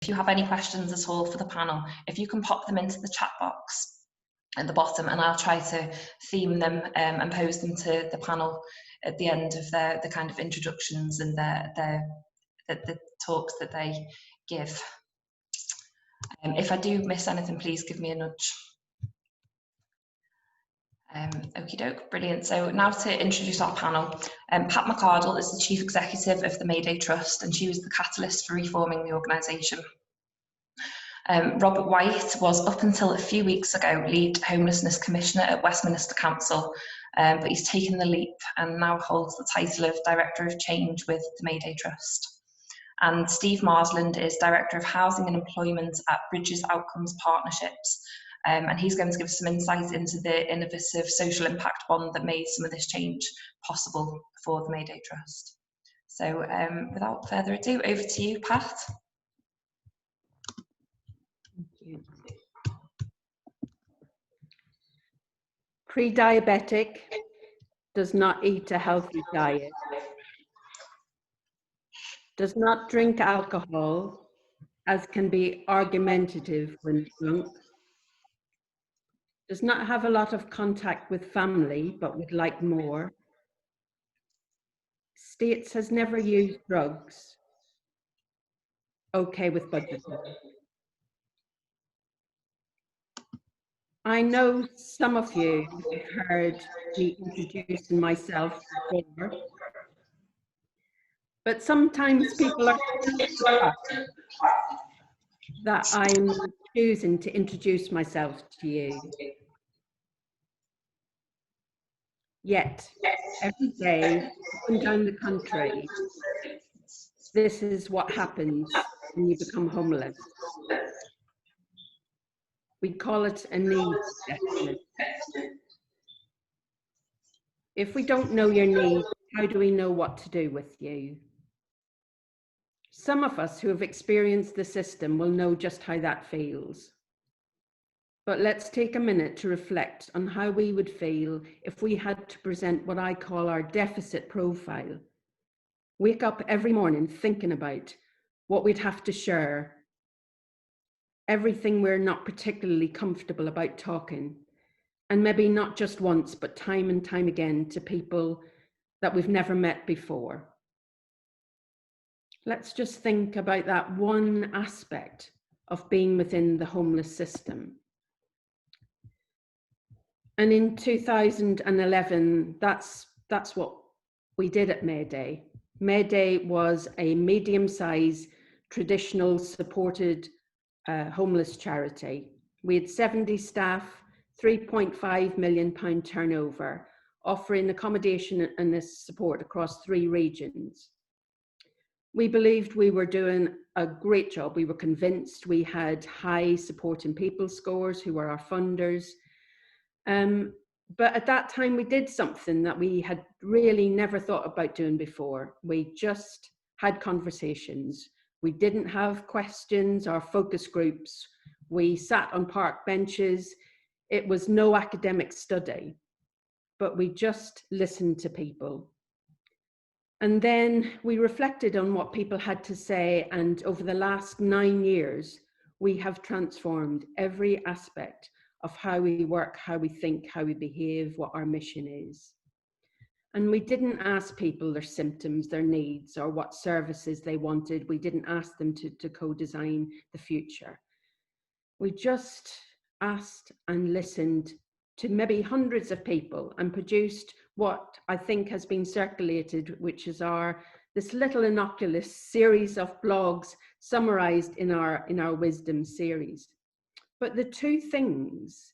if you have any questions at all for the panel, if you can pop them into the chat box at the bottom, and I'll try to theme them and pose them to the panel at the end of the kind of introductions and the talks that they give. If I do miss anything, please give me a nudge. Okie doke, brilliant. So now to introduce our panel. Pat McArdle is the Chief Executive of the Mayday Trust, and she was the catalyst for reforming the organisation. Robert White was, up until a few weeks ago, Lead Homelessness Commissioner at Westminster Council, but he's taken the leap and now holds the title of Director of Change with the Mayday Trust. And Steve Marsland is Director of Housing and Employment at Bridges Outcomes Partnerships, and he's going to give us some insight into the innovative social impact bond that made some of this change possible for the Mayday Trust. So without further ado, over to you, Pat. Thank you. Pre-diabetic, does not eat a healthy diet, does not drink alcohol, as can be argumentative when drunk, does not have a lot of contact with family but would like more, states has never used drugs, okay with budgeting. I know some of you have heard me introducing myself before, but sometimes people are that I'm choosing to introduce myself to you. Yet, every day, up and down the country, this is what happens when you become homeless. We call it a need assessment. If we don't know your needs, how do we know what to do with you? Some of us who have experienced the system will know just how that feels. But let's take a minute to reflect on how we would feel if we had to present what I call our deficit profile. Wake up every morning thinking about what we'd have to share, everything we're not particularly comfortable about talking, and maybe not just once, but time and time again to people that we've never met before. Let's just think about that one aspect of being within the homeless system. And in 2011, that's what we did at Mayday. Mayday was a medium-sized, traditional supported homeless charity. We had 70 staff, £3.5 million turnover, offering accommodation and this support across 3 regions. We believed we were doing a great job. We were convinced. We had high supporting people scores who were our funders. But at that time, we did something that we had really never thought about doing before. We just had conversations. We didn't have questions or focus groups. We sat on park benches. It was no academic study, but we just listened to people. And then we reflected on what people had to say. And over the last 9 years, we have transformed every aspect of how we work, how we think, how we behave, what our mission is. And we didn't ask people their symptoms, their needs, or what services they wanted. We didn't ask them to co-design the future. We just asked and listened to maybe hundreds of people and produced what I think has been circulated, which is this little innocuous series of blogs summarized in our wisdom series. But the 2 things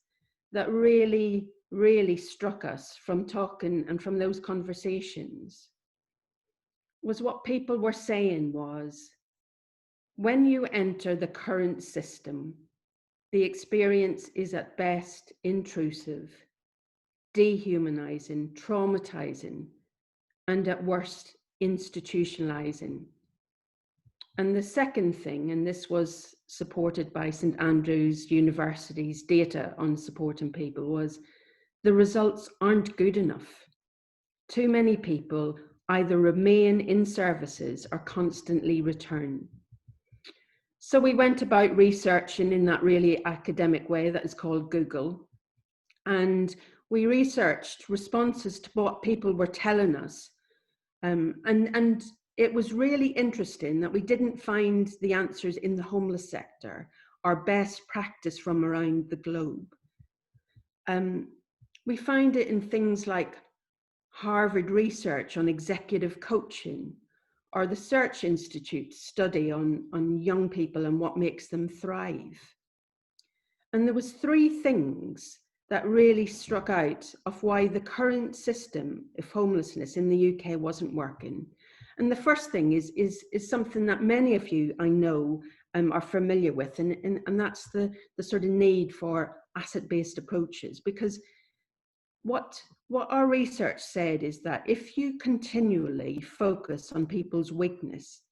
that really, really struck us from talking and from those conversations was what people were saying was, when you enter the current system, the experience is at best intrusive, dehumanizing, traumatizing, and at worst institutionalizing. And the second thing, and this was supported by St Andrews University's data on supporting people, was the results aren't good enough. Too many people either remain in services or constantly return. So we went about researching in that really academic way that is called Google. And we researched responses to what people were telling us. And it was really interesting that we didn't find the answers in the homeless sector or best practice from around the globe. We find it in things like Harvard research on executive coaching, or the Search Institute's study on young people and what makes them thrive. And there was 3 things that really struck out of why the current system of homelessness in the UK wasn't working. And the first thing is something that many of you I know are familiar with, and that's the sort of need for asset-based approaches. Because what our research said is that if you continually focus on people's weakness,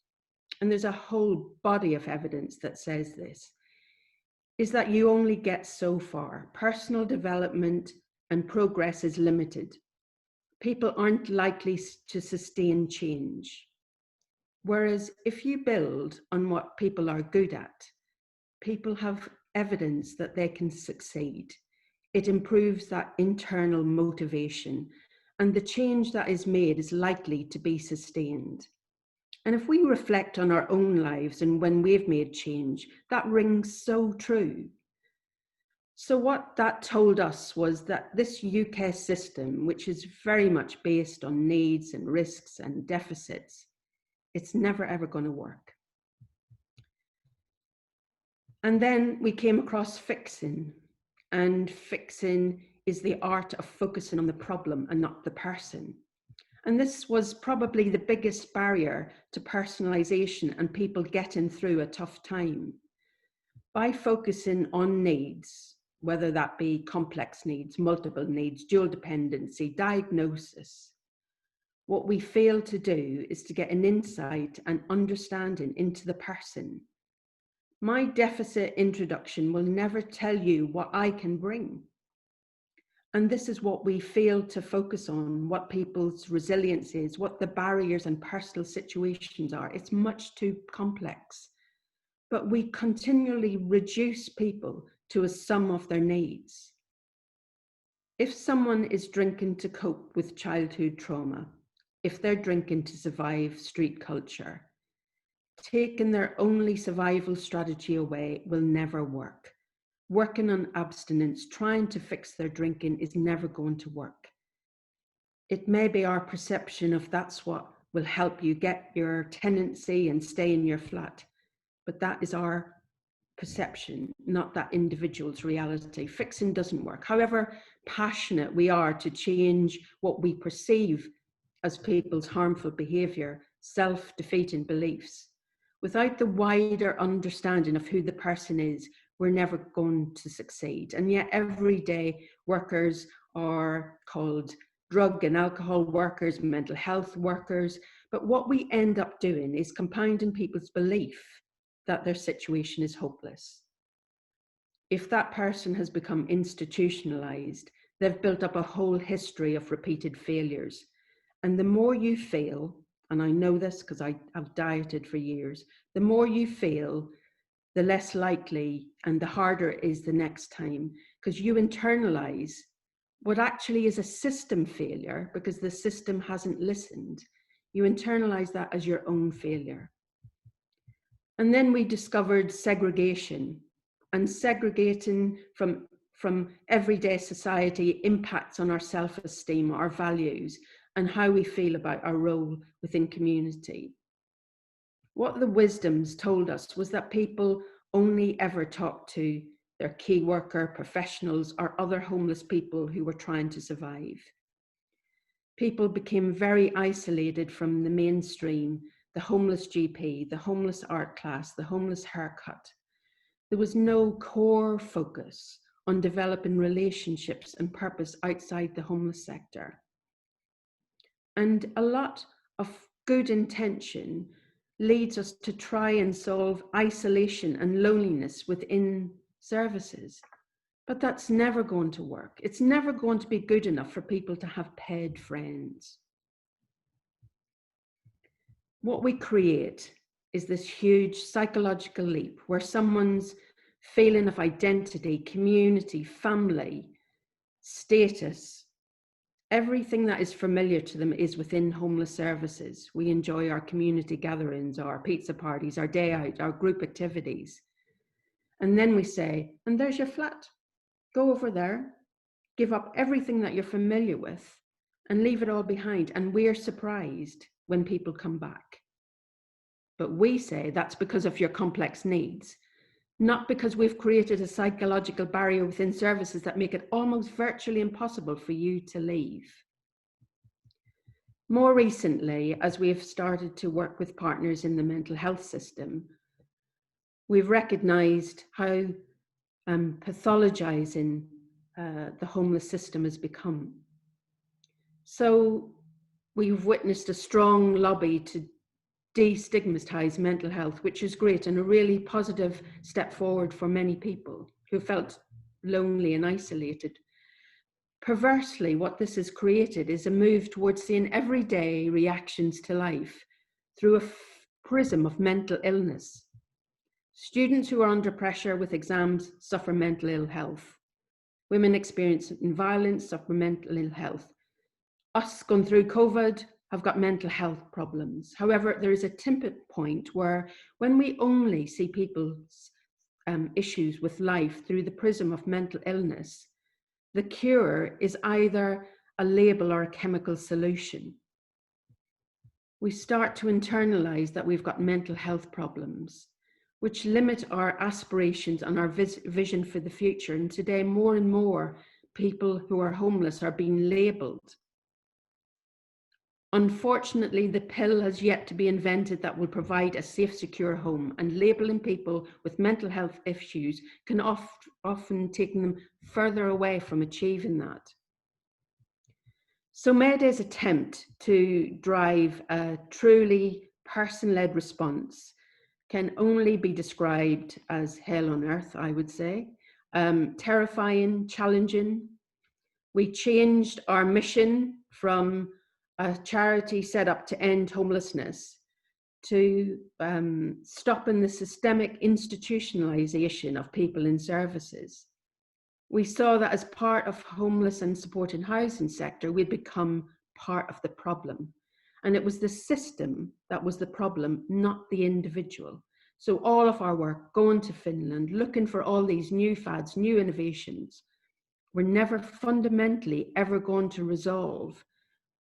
and there's a whole body of evidence that says this, is that you only get so far. Personal development and progress is limited. People aren't likely to sustain change. Whereas if you build on what people are good at, people have evidence that they can succeed. It improves that internal motivation, and the change that is made is likely to be sustained. And if we reflect on our own lives and when we've made change, that rings so true. So what that told us was that this UK system, which is very much based on needs and risks and deficits, it's never ever going to work. And then we came across fixing, and fixing is the art of focusing on the problem and not the person. And this was probably the biggest barrier to personalization and people getting through a tough time. By focusing on needs, whether that be complex needs, multiple needs, dual dependency, diagnosis, what we fail to do is to get an insight and understanding into the person. My deficit introduction will never tell you what I can bring. And this is what we fail to focus on, what people's resilience is, what the barriers and personal situations are. It's much too complex. But we continually reduce people to a sum of their needs. If someone is drinking to cope with childhood trauma, if they're drinking to survive street culture, taking their only survival strategy away will never work. Working on abstinence, trying to fix their drinking is never going to work. It may be our perception of that's what will help you get your tenancy and stay in your flat, but that is our perception, not that individual's reality. Fixing doesn't work. However passionate we are to change what we perceive as people's harmful behaviour, self-defeating beliefs, without the wider understanding of who the person is, we're never going to succeed. And yet every day workers are called drug and alcohol workers, mental health workers. But what we end up doing is compounding people's belief that their situation is hopeless. If that person has become institutionalized, they've built up a whole history of repeated failures. And the more you fail, and I know this because I've dieted for years, the more you fail, the less likely and the harder it is the next time, because you internalize what actually is a system failure because the system hasn't listened. You internalize that as your own failure. And then we discovered segregation, and segregating from everyday society impacts on our self-esteem, our values, and how we feel about our role within community. What the wisdoms told us was that people only ever talk to their key worker, professionals, or other homeless people who were trying to survive. People became very isolated from the mainstream, the homeless GP, the homeless art class, the homeless haircut. There was no core focus on developing relationships and purpose outside the homeless sector. And a lot of good intention leads us to try and solve isolation and loneliness within services. But that's never going to work. It's never going to be good enough for people to have paid friends. What we create is this huge psychological leap where someone's feeling of identity, community, family, status, everything that is familiar to them is within homeless services. We enjoy our community gatherings, our pizza parties, our day out, our group activities. And then we say, and there's your flat. Go over there, give up everything that you're familiar with and leave it all behind. And we're surprised when people come back. But we say that's because of your complex needs, not because we've created a psychological barrier within services that make it almost virtually impossible for you to leave. More recently, as we have started to work with partners in the mental health system, we've recognised how pathologizing the homeless system has become. So we've witnessed a strong lobby to destigmatize mental health, which is great and a really positive step forward for many people who felt lonely and isolated. Perversely, what this has created is a move towards seeing everyday reactions to life through a prism of mental illness. Students who are under pressure with exams suffer mental ill health. Women experiencing violence suffer mental ill health. Us going through COVID have got mental health problems. However, there is a tipping point where when we only see people's issues with life through the prism of mental illness, the cure is either a label or a chemical solution. We start to internalize that we've got mental health problems, which limit our aspirations and our vision for the future. And today, more and more people who are homeless are being labeled. Unfortunately, the pill has yet to be invented that will provide a safe, secure home, and labeling people with mental health issues can often take them further away from achieving that. So Mayday's attempt to drive a truly person-led response can only be described as hell on earth, I would say. Terrifying, challenging. We changed our mission from a charity set up to end homelessness to stopping the systemic institutionalization of people in services. We saw that as part of homeless and supported housing sector, we'd become part of the problem. And it was the system that was the problem, not the individual. So all of our work, going to Finland, looking for all these new fads, new innovations, were never fundamentally ever going to resolve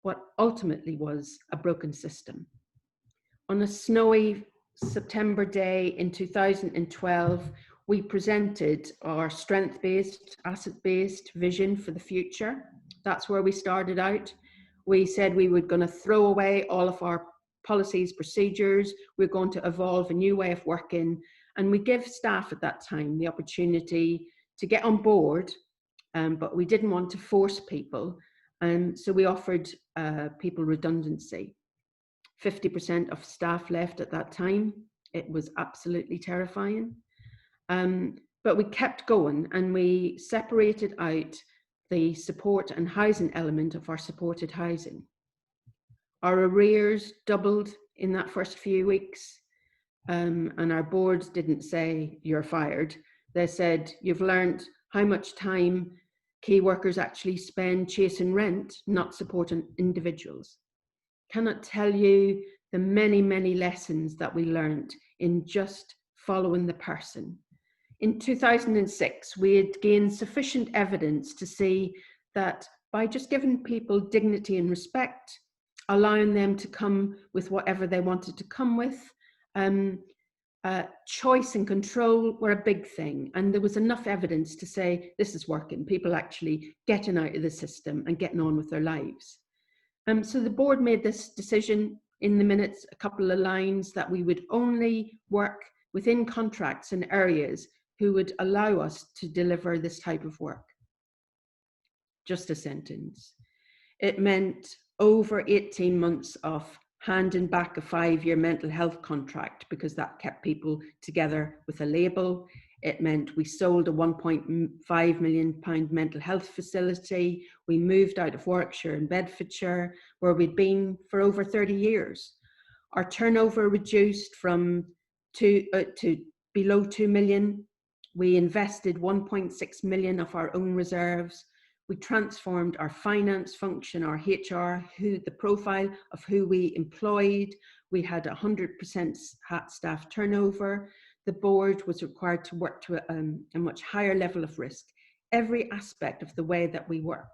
what ultimately was a broken system. On a snowy September day in 2012, we presented our strength-based, asset-based vision for the future. That's where we started out. We said we were going to throw away all of our policies, procedures. We're going to evolve a new way of working. And we give staff at that time the opportunity to get on board, but we didn't want to force people. So we offered people redundancy. 50% of staff left at that time. It was absolutely terrifying. But we kept going and we separated out the support and housing element of our supported housing. Our arrears doubled in that first few weeks, and our boards didn't say you're fired. They said you've learned how much time key workers actually spend chasing rent, not supporting individuals. Cannot tell you the many, many lessons that we learned in just following the person. In 2006, we had gained sufficient evidence to see that by just giving people dignity and respect, allowing them to come with whatever they wanted to come with, choice and control were a big thing. And there was enough evidence to say this is working, people actually getting out of the system and getting on with their lives. So the board made this decision in the minutes, a couple of lines, that we would only work within contracts in areas who would allow us to deliver this type of work. Just a sentence. It meant over 18 months of handing back a 5-year mental health contract because that kept people together with a label. It meant we sold a £1.5 million mental health facility. We moved out of Warwickshire and Bedfordshire, where we'd been for over 30 years. Our turnover reduced from to below 2 million. We invested 1.6 million of our own reserves. We transformed our finance function, our HR, the profile of who we employed. We had 100% staff turnover. The board was required to work to a much higher level of risk. Every aspect of the way that we work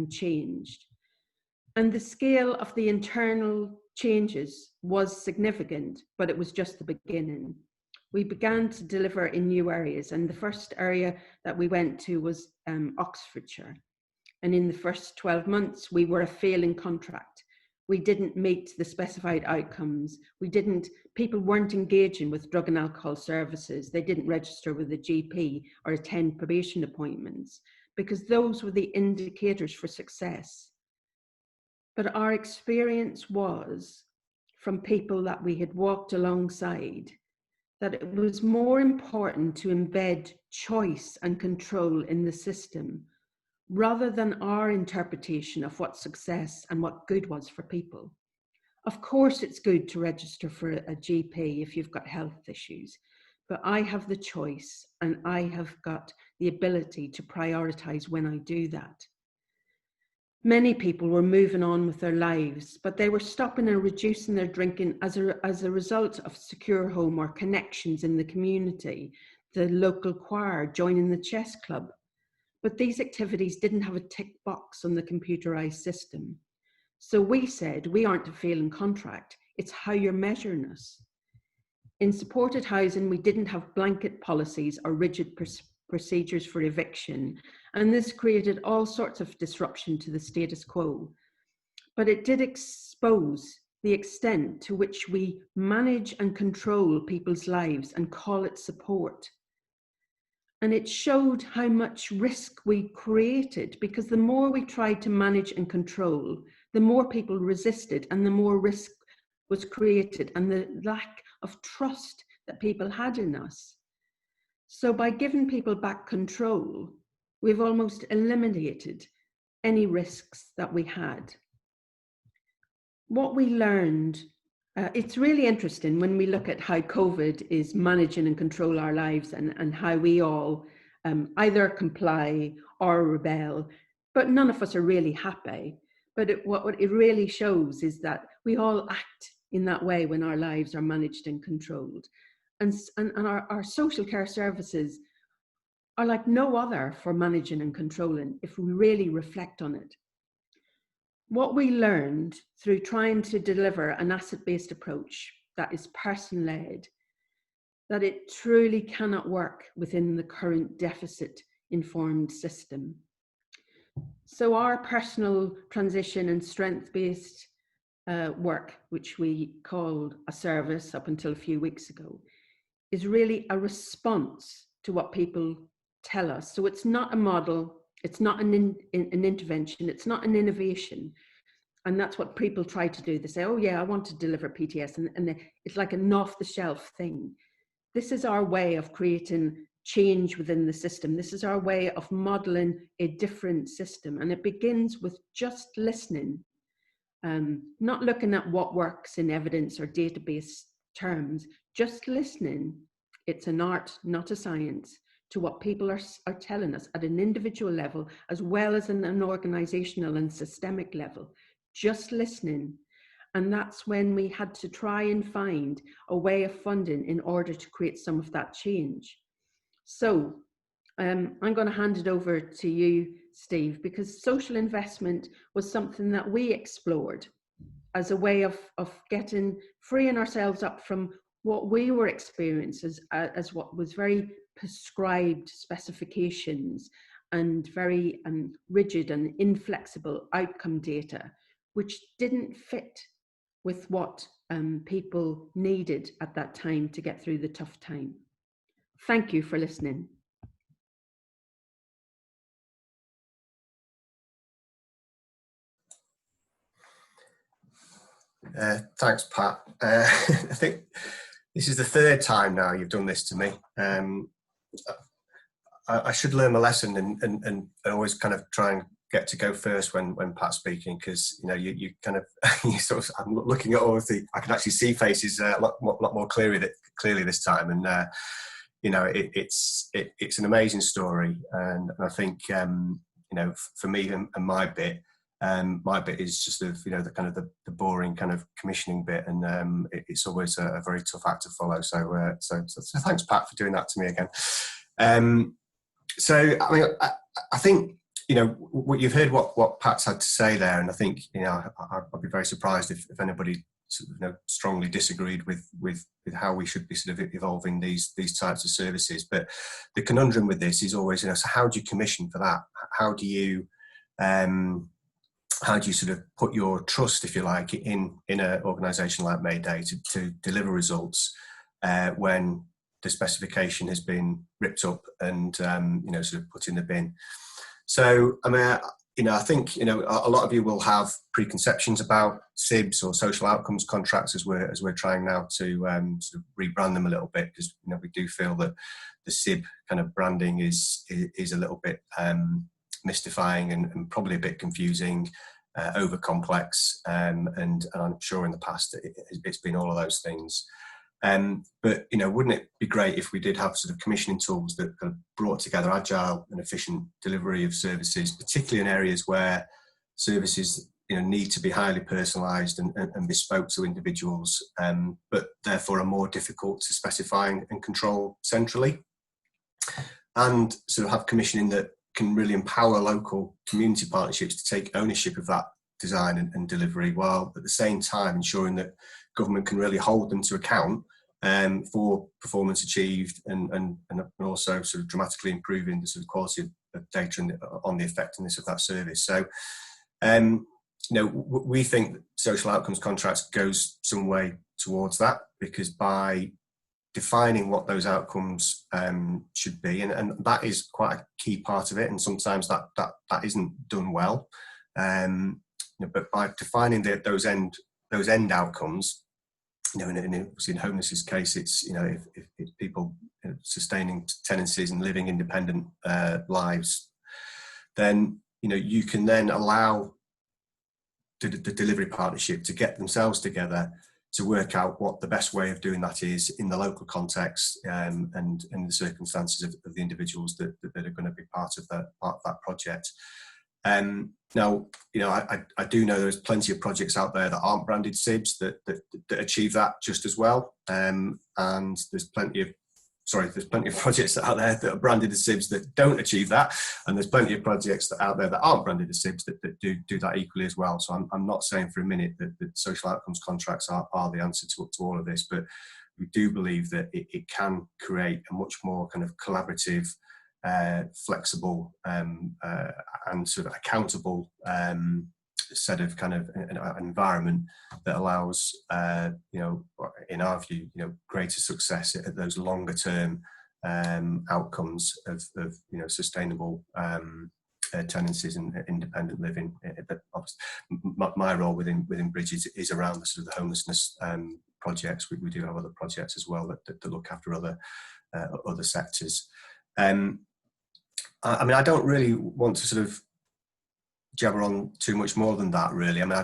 changed. And the scale of the internal changes was significant, but it was just the beginning. We began to deliver in new areas, and the first area that we went to was Oxfordshire. And in the first 12 months, we were a failing contract. We didn't meet the specified outcomes. People weren't engaging with drug and alcohol services. They didn't register with a GP or attend probation appointments, because those were the indicators for success. But our experience was, from people that we had walked alongside, that it was more important to embed choice and control in the system rather than our interpretation of what success and what good was for people. Of course, it's good to register for a GP if you've got health issues, but I have the choice and I have got the ability to prioritize when I do that. Many people were moving on with their lives, but they were stopping and reducing their drinking as a result of secure home or connections in the community, the local choir, joining the chess club. But these activities didn't have a tick box on the computerized system. So we said, we aren't a failing contract, it's how you're measuring us. In supported housing, we didn't have blanket policies or rigid procedures for eviction, and this created all sorts of disruption to the status quo. But it did expose the extent to which we manage and control people's lives and call it support. And it showed how much risk we created, because the more we tried to manage and control, the more people resisted and the more risk was created and the lack of trust that people had in us. So by giving people back control, we've almost eliminated any risks that we had. What we learned, it's really interesting when we look at how COVID is managing and control our lives and how we all either comply or rebel, but none of us are really happy. But what it really shows is that we all act in that way when our lives are managed and controlled. And our social care services are like no other for managing and controlling if we really reflect on it. What we learned through trying to deliver an asset-based approach that is person-led, that it truly cannot work within the current deficit-informed system. So our personal transition and strength-based work, which we called a service up until a few weeks ago, is really a response to what people tell us. So it's not a model, it's not an intervention, it's not an innovation. And that's what people try to do. They say, oh yeah, I want to deliver PTS. And it's like an off-the-shelf thing. This is our way of creating change within the system. This is our way of modeling a different system. And it begins with just listening, not looking at what works in evidence or database terms, just listening. It's an art, not a science, to what people are telling us at an individual level, as well as in an organizational and systemic level. Just listening. And that's when we had to try and find a way of funding in order to create some of that change. So I'm going to hand it over to you, Steve, because social investment was something that we explored as a way of freeing ourselves up from what we were experiencing as what was very prescribed specifications and very rigid and inflexible outcome data, which didn't fit with what people needed at that time to get through the tough time. Thank you for listening. Thanks, Pat. I think this is the third time now you've done this to me. I should learn my lesson and always kind of try and get to go first when Pat's speaking, because you kind of you sort of, I'm looking at all of the, I can actually see faces a lot more clearly this time, and it's an amazing story, and I think for me and my bit is just the kind of the boring kind of commissioning bit, and it's always a very tough act to follow. So thanks, Pat, for doing that to me again. So I mean, I think what you've heard what Pat's had to say there, and I think I'd be very surprised if anybody sort of, strongly disagreed with how we should be sort of evolving these types of services. But the conundrum with this is always, so how do you commission for that? How do you sort of put your trust, if you like, in an organisation like Mayday to deliver results when the specification has been ripped up and sort of put in the bin? So I mean, I think a lot of you will have preconceptions about SIBs or social outcomes contracts as we're trying now to sort of rebrand them a little bit, because we do feel that the SIB kind of branding is a little bit mystifying and probably a bit confusing, over complex, and I'm sure in the past it's been all of those things. But wouldn't it be great if we did have sort of commissioning tools that kind of brought together agile and efficient delivery of services, particularly in areas where services need to be highly personalised and bespoke to individuals, but therefore are more difficult to specify and control centrally, and sort of have commissioning that can really empower local community partnerships to take ownership of that design and delivery, while at the same time ensuring that government can really hold them to account for performance achieved, and also sort of dramatically improving the sort of quality of data and on the effectiveness of that service. So, we think that social outcomes contracts goes some way towards that, because by defining what those outcomes should be, and that is quite a key part of it, and sometimes that isn't done well. But by defining those end outcomes, in homelessness case, it's if people sustaining tenancies and living independent lives, then you can then allow the delivery partnership to get themselves together to work out what the best way of doing that is in the local context, and in the circumstances of the individuals that are going to be part of that project. Now, I do know there's plenty of projects out there that aren't branded SIBs that achieve that just as well, and there's plenty of projects out there that are branded as SIBs that don't achieve that, and there's plenty of projects out there that aren't branded as SIBs that do that equally as well. So I'm not saying for a minute that social outcomes contracts are the answer to all of this, but we do believe that it can create a much more kind of collaborative, flexible, and sort of accountable set of kind of an environment that allows, in our view, greater success at those longer term outcomes of sustainable tenancies and independent living. But my role within Bridges is around the sort of the homelessness projects. We do have other projects as well that look after other sectors. I mean, I don't really want to sort of jabber on too much more than that, really. I mean, I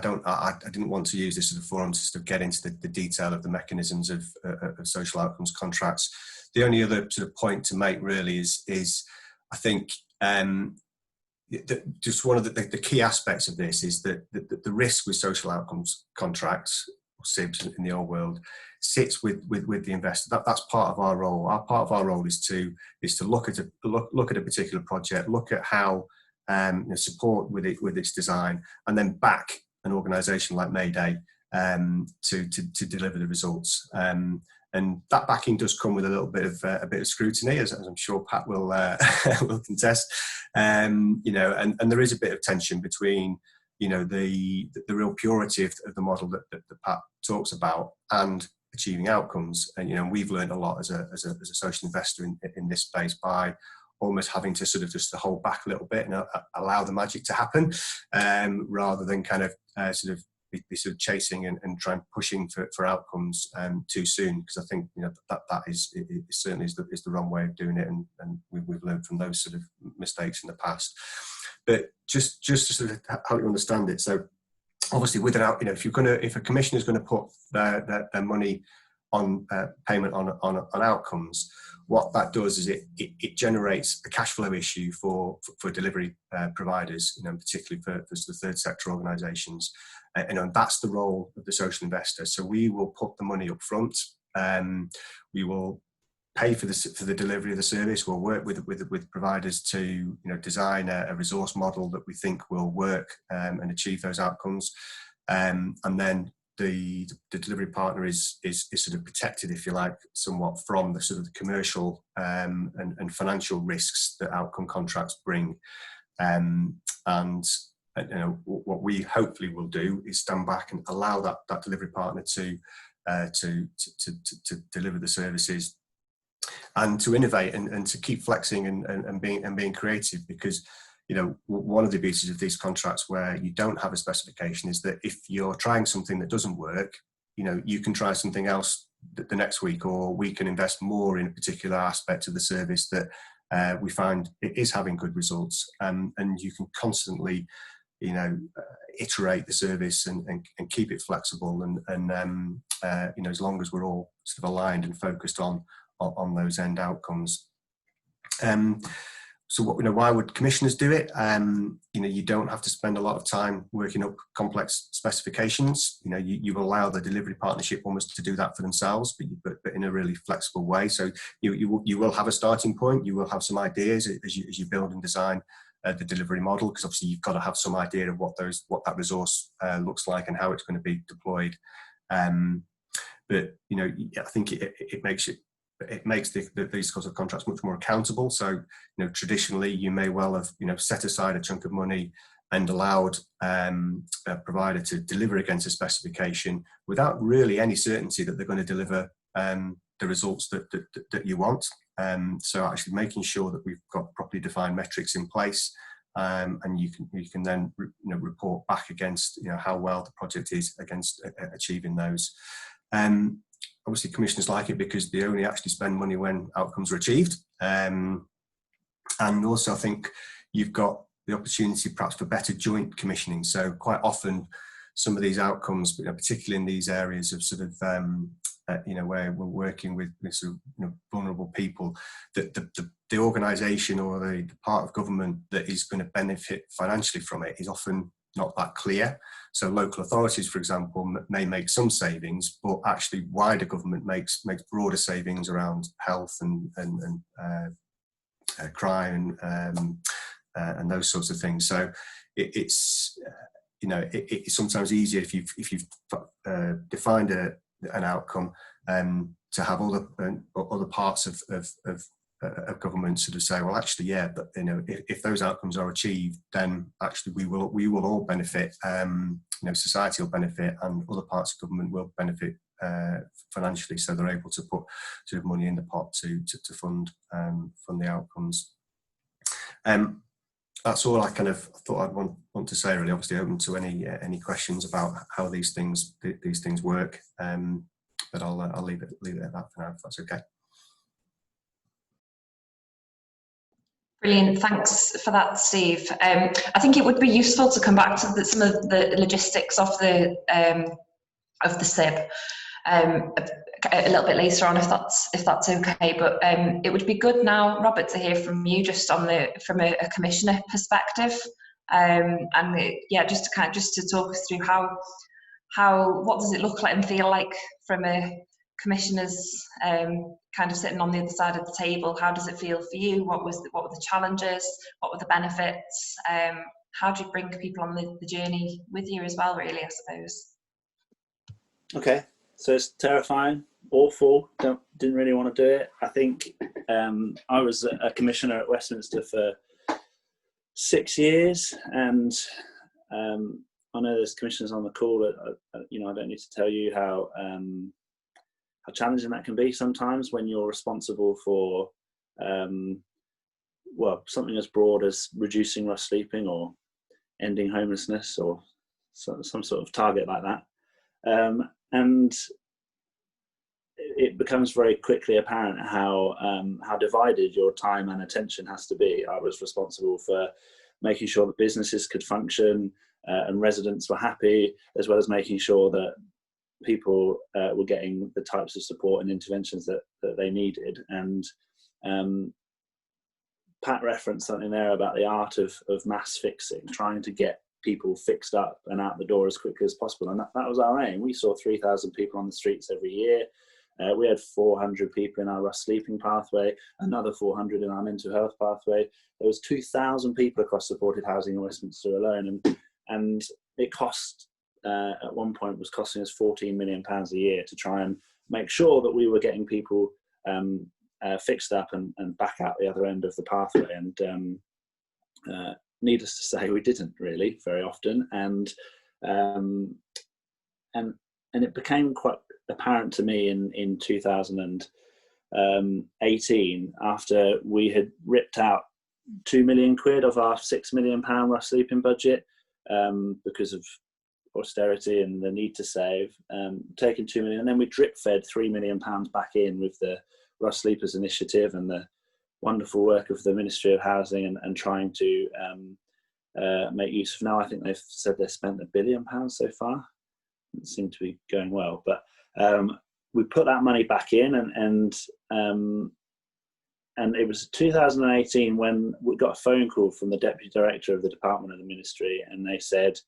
didn't want to use this sort of forum to sort of get into the detail of the mechanisms of social outcomes contracts. The only other sort of point to make really is I think just one of the key aspects of this is that the risk with social outcomes contracts, or SIBs in the old world, sits with the investor. That's part of our role. Part of our role is to look at a particular project, look at how support with its design, and then back an organisation like Mayday to deliver the results. And that backing does come with a little bit of scrutiny, as I'm sure Pat will will contest. And there is a bit of tension between the real purity of the model that Pat talks about and achieving outcomes. And we've learned a lot as a social investor in this space by almost having to sort of just to hold back a little bit and allow the magic to happen, rather than kind of sort of be sort of chasing and try and pushing for outcomes too soon, because I think that is certainly is the wrong way of doing it, and we've learned from those sort of mistakes in the past. But just to sort of help you understand it, so obviously with if a commissioner is going to put their money on payment on outcomes, what that does is it generates a cash flow issue for delivery providers, particularly for the third sector organisations, and that's the role of the social investor. So we will put the money up front. We will pay for the delivery of the service. We'll work with providers to design a resource model that we think will work and achieve those outcomes, and then the delivery partner is sort of protected, if you like, somewhat from the sort of the commercial and financial risks that outcome contracts bring. And what we hopefully will do is stand back and allow that delivery partner to deliver the services and to innovate and to keep flexing and being creative, because one of the beauties of these contracts where you don't have a specification is that if you're trying something that doesn't work, you can try something else the next week, or we can invest more in a particular aspect of the service that we find it is having good results, and you can constantly iterate the service and keep it flexible, and as long as we're all sort of aligned and focused on those end outcomes. So why would commissioners do it? You don't have to spend a lot of time working up complex specifications. You allow the delivery partnership almost to do that for themselves, but in a really flexible way. So you will have a starting point. You will have some ideas as you build and design the delivery model, because obviously you've got to have some idea of what that resource looks like and how it's going to be deployed. But I think it makes these sorts of contracts much more accountable. So traditionally you may well have set aside a chunk of money and allowed a provider to deliver against a specification without really any certainty that they're going to deliver the results that you want. So actually making sure that we've got properly defined metrics in place, and you can then report back against how well the project is against achieving those. Obviously commissioners like it because they only actually spend money when outcomes are achieved, and also I think you've got the opportunity perhaps for better joint commissioning. So quite often some of these outcomes, particularly in these areas of sort of where we're working with sort of vulnerable people, that the organisation or the part of government that is going to benefit financially from it is often not that clear. So local authorities, for example, may make some savings, but actually wider government makes broader savings around health and crime and those sorts of things. So it's sometimes easier if you've defined an outcome to have other parts of government sort of say, well, actually, yeah, but if those outcomes are achieved, then actually we will all benefit. Society will benefit, and other parts of government will benefit financially. So they're able to put sort of money in the pot to fund the outcomes. That's all I kind of thought I'd want to say. Really, obviously open to any questions about how these things work. But I'll leave it at that for now, if that's okay. Brilliant, thanks for that, Steve. I think it would be useful to come back to some of the logistics of the SIB a little bit later on, if that's okay. But it would be good now, Robert, to hear from you just from a commissioner perspective, just to talk us through what does it look like and feel like from a commissioners kind of sitting on the other side of the table. How does it feel for you? What were the challenges? What were the benefits? How do you bring people on the journey with you as well, really, I suppose? Okay, so it's terrifying, awful, didn't really want to do it. I think I was a commissioner at Westminster for 6 years, and I know there's commissioners on the call I don't need to tell you how challenging that can be sometimes when you're responsible for something as broad as reducing rough sleeping or ending homelessness or some sort of target like that, and it becomes very quickly apparent how divided your time and attention has to be. I was responsible for making sure that businesses could function and residents were happy, as well as making sure that people were getting the types of support and interventions that they needed. And Pat referenced something there about the art of mass fixing, trying to get people fixed up and out the door as quickly as possible. And that was our aim. We saw 3,000 people on the streets every year. We had 400 people in our rough sleeping pathway, another 400 in our mental health pathway. There was 2,000 people across supported housing in Westminster alone. And it cost, at one point, was costing us £14 million a year to try and make sure that we were getting people fixed up and back out the other end of the pathway. And needless to say, we didn't really very often. And it became quite apparent to me in 2018, after we had ripped out £2 million of our £6 million rough sleeping budget because of austerity and the need to save, taking 2 million, and then we drip fed £3 million back in with the Rough Sleepers initiative and the wonderful work of the Ministry of Housing and trying to make use of. Now I think they've said they've spent £1 billion so far. It seemed to be going well, but we put that money back in, and it was 2018 when we got a phone call from the Deputy Director of the Department of the Ministry, and they said,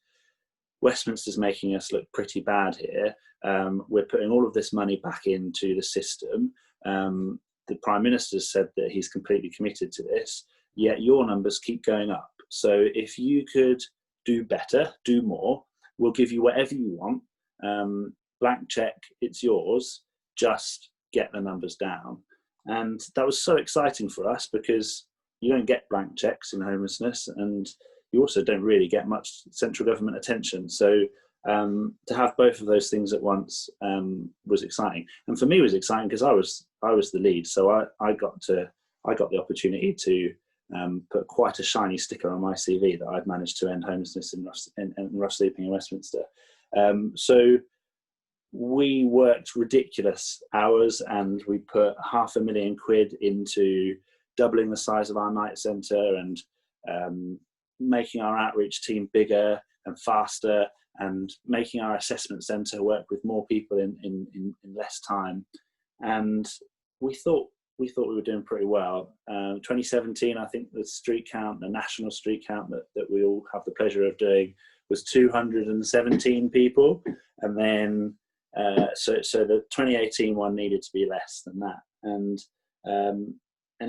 Westminster's making us look pretty bad here. We're putting all of this money back into the system. The Prime Minister said that he's completely committed to this, yet your numbers keep going up. So if you could do better, do more, we'll give you whatever you want. Blank check, it's yours. Just get the numbers down. And that was so exciting for us, because you don't get blank checks in homelessness, and you also don't really get much central government attention. So to have both of those things at once was exciting. And for me, it was exciting because I was the lead. So I got the opportunity to put quite a shiny sticker on my CV that I'd managed to end homelessness and rough sleeping in Westminster. So we worked ridiculous hours, and we put £500,000 into doubling the size of our night centre and making our outreach team bigger and faster, and making our assessment centre work with more people in less time. And we thought we were doing pretty well. 2017, I think the street count, the national street count that we all have the pleasure of doing, was 217 people. And then so the 2018 one needed to be less than that, and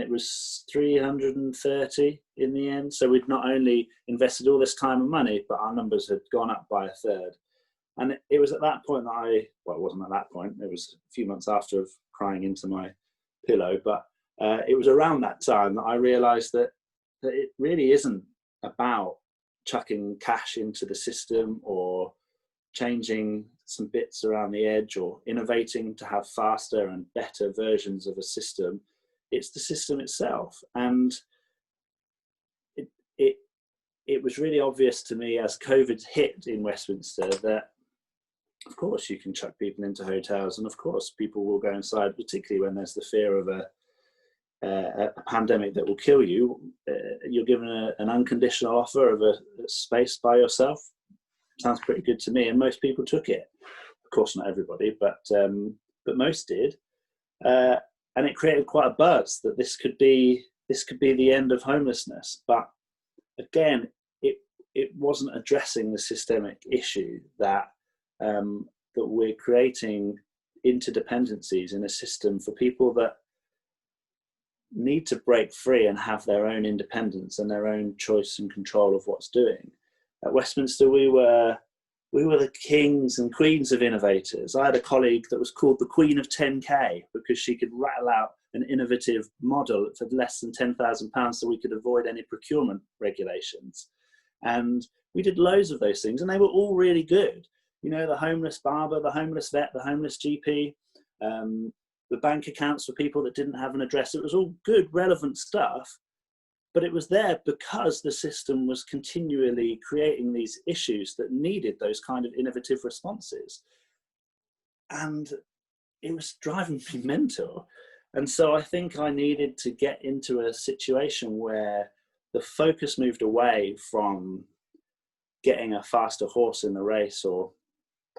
it was 330 in the end. So we'd not only invested all this time and money, but our numbers had gone up by a third. And it was at that point that it wasn't at that point, it was a few months after of crying into my pillow, but it was around that time that I realised that it really isn't about chucking cash into the system or changing some bits around the edge or innovating to have faster and better versions of a system. It's the system itself. And it was really obvious to me as COVID hit in Westminster that, of course, you can chuck people into hotels, and of course people will go inside, particularly when there's the fear of a pandemic that will kill you. You're given an unconditional offer of a space by yourself. Sounds pretty good to me, and most people took it. Of course, not everybody, but most did. And it created quite a buzz that this could be the end of homelessness. But again, it wasn't addressing the systemic issue that we're creating interdependencies in a system for people that need to break free and have their own independence and their own choice and control of what's doing. At Westminster, we were the kings and queens of innovators. I had a colleague that was called the Queen of 10K because she could rattle out an innovative model for less than £10,000 so we could avoid any procurement regulations. And we did loads of those things, and they were all really good. You know, the homeless barber, the homeless vet, the homeless GP, the bank accounts for people that didn't have an address. It was all good, relevant stuff. But it was there because the system was continually creating these issues that needed those kind of innovative responses. And it was driving me mental. And so I think I needed to get into a situation where the focus moved away from getting a faster horse in the race or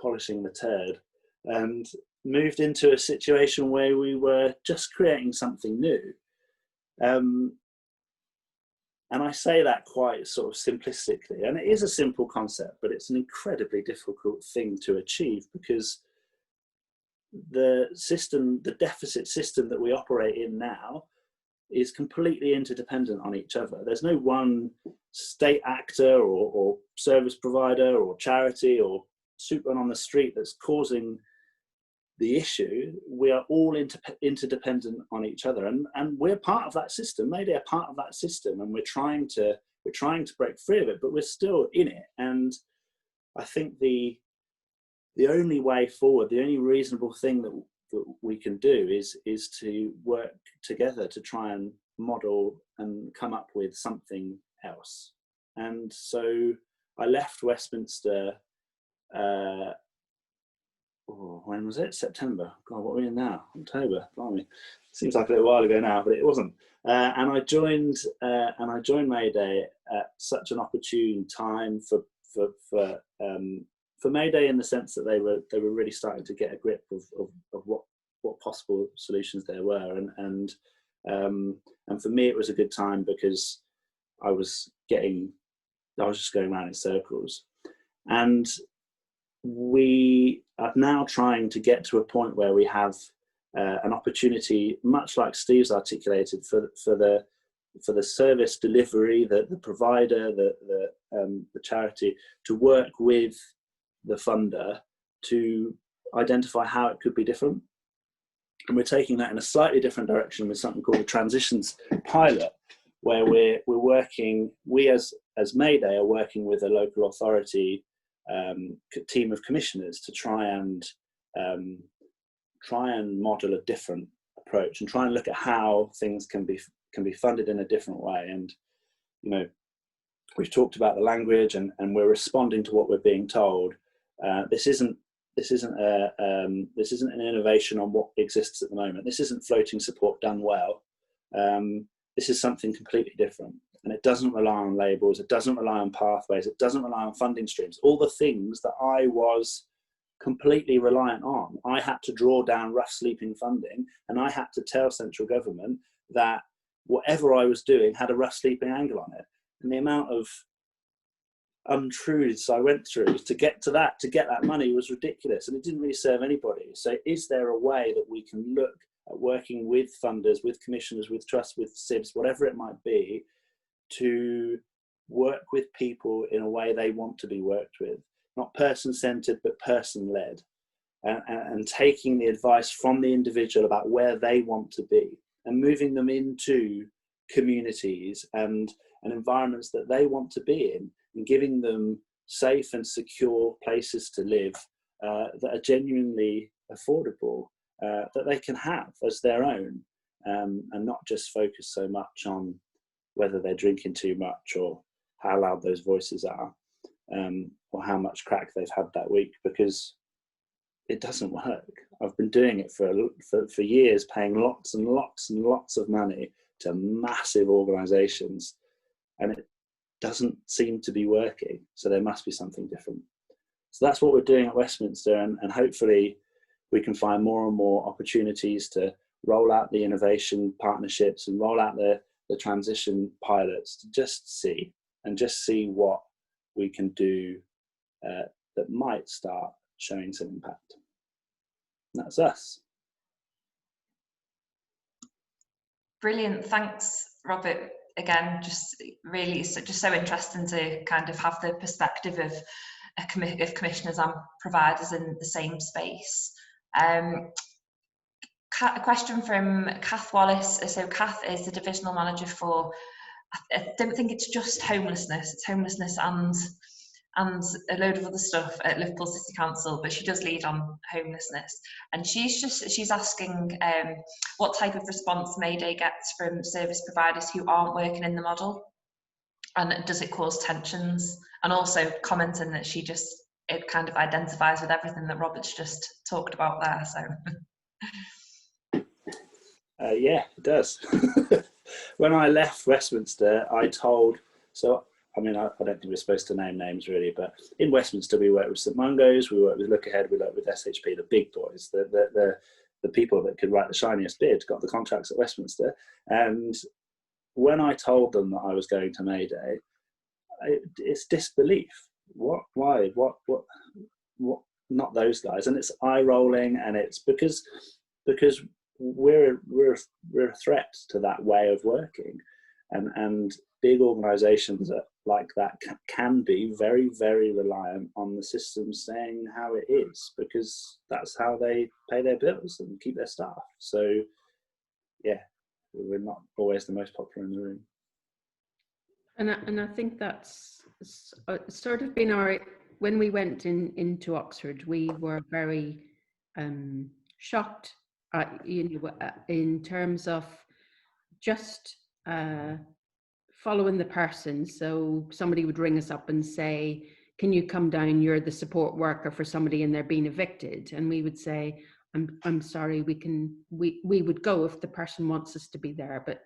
polishing the turd, and moved into a situation where we were just creating something new. And I say that quite sort of simplistically, and it is a simple concept, but it's an incredibly difficult thing to achieve, because the system, the deficit system that we operate in now, is completely interdependent on each other. There's no one state actor or service provider or charity or superman on the street that's causing the issue. We are all interdependent on each other, and we're part of that system. Mayday are part of that system, and we're trying to break free of it, but we're still in it. And I think the only way forward, the only reasonable thing that we can do is to work together to try and model and come up with something else. And so I left Westminster. When was it? September. God, what are we in now? October. Blimey. Seems like a little while ago now, but it wasn't. And I joined Mayday at such an opportune time for Mayday, in the sense that they were really starting to get a grip of what possible solutions there were, and for me it was a good time, because I was just going around in circles. And we are now trying to get to a point where we have an opportunity, much like Steve's articulated, for the service delivery, the provider, the charity, to work with the funder to identify how it could be different. And we're taking that in a slightly different direction with something called the transitions pilot, where we're working, we as Mayday are working with a local authority team of commissioners to try and model a different approach, and try and look at how things can be funded in a different way. And we've talked about the language, and we're responding to what we're being told. This isn't an innovation on what exists at the moment. This isn't floating support done well. This is something completely different. And it doesn't rely on labels, it doesn't rely on pathways, it doesn't rely on funding streams, all the things that I was completely reliant on. I had to draw down rough sleeping funding, and I had to tell central government that whatever I was doing had a rough sleeping angle on it. And the amount of untruths I went through to get that money was ridiculous, and it didn't really serve anybody. So is there a way that we can look at working with funders, with commissioners, with trusts, with SIBs, whatever it might be, to work with people in a way they want to be worked with, not person-centered but person-led, and taking the advice from the individual about where they want to be, and moving them into communities and environments that they want to be in, and giving them safe and secure places to live that are genuinely affordable, that they can have as their own, and not just focus so much on whether they're drinking too much or how loud those voices are, or how much crack they've had that week, because it doesn't work. I've been doing it for years, paying lots and lots and lots of money to massive organisations, and it doesn't seem to be working. So there must be something different. So that's what we're doing at Westminster, and hopefully we can find more and more opportunities to roll out the innovation partnerships and roll out the transition pilots, to just see what we can do that might start showing some impact. And that's us. Brilliant, thanks Robert. Again, just really just so interesting to kind of have the perspective of commissioners and providers in the same space. A question from Kath Wallace. So Kath is the divisional manager for, I don't think it's just homelessness, it's homelessness and a load of other stuff at Liverpool City Council, but she does lead on homelessness. And she's asking what type of response Mayday gets from service providers who aren't working in the model, and does it cause tensions? And also commenting that it kind of identifies with everything that Robert's just talked about there. So yeah, it does. when I left Westminster, I told, so I mean, I don't think we're supposed to name names really, but in Westminster we work with St Mungo's, we work with Look Ahead, we work with SHP, the big boys, the people that could write the shiniest bid got the contracts at Westminster. And when I told them that I was going to Mayday, it's disbelief. What? Why? What? Not those guys. And it's eye rolling, and it's because we're a threat to that way of working, and big organisations like that can be very, very reliant on the system staying how it is, because that's how they pay their bills and keep their staff. So yeah, we're not always the most popular in the room. And I think that's sort of been our, when we went into Oxford, we were very shocked in terms of just following the person. So somebody would ring us up and say, can you come down, you're the support worker for somebody and they're being evicted. And we would say, I'm sorry, we would go if the person wants us to be there, but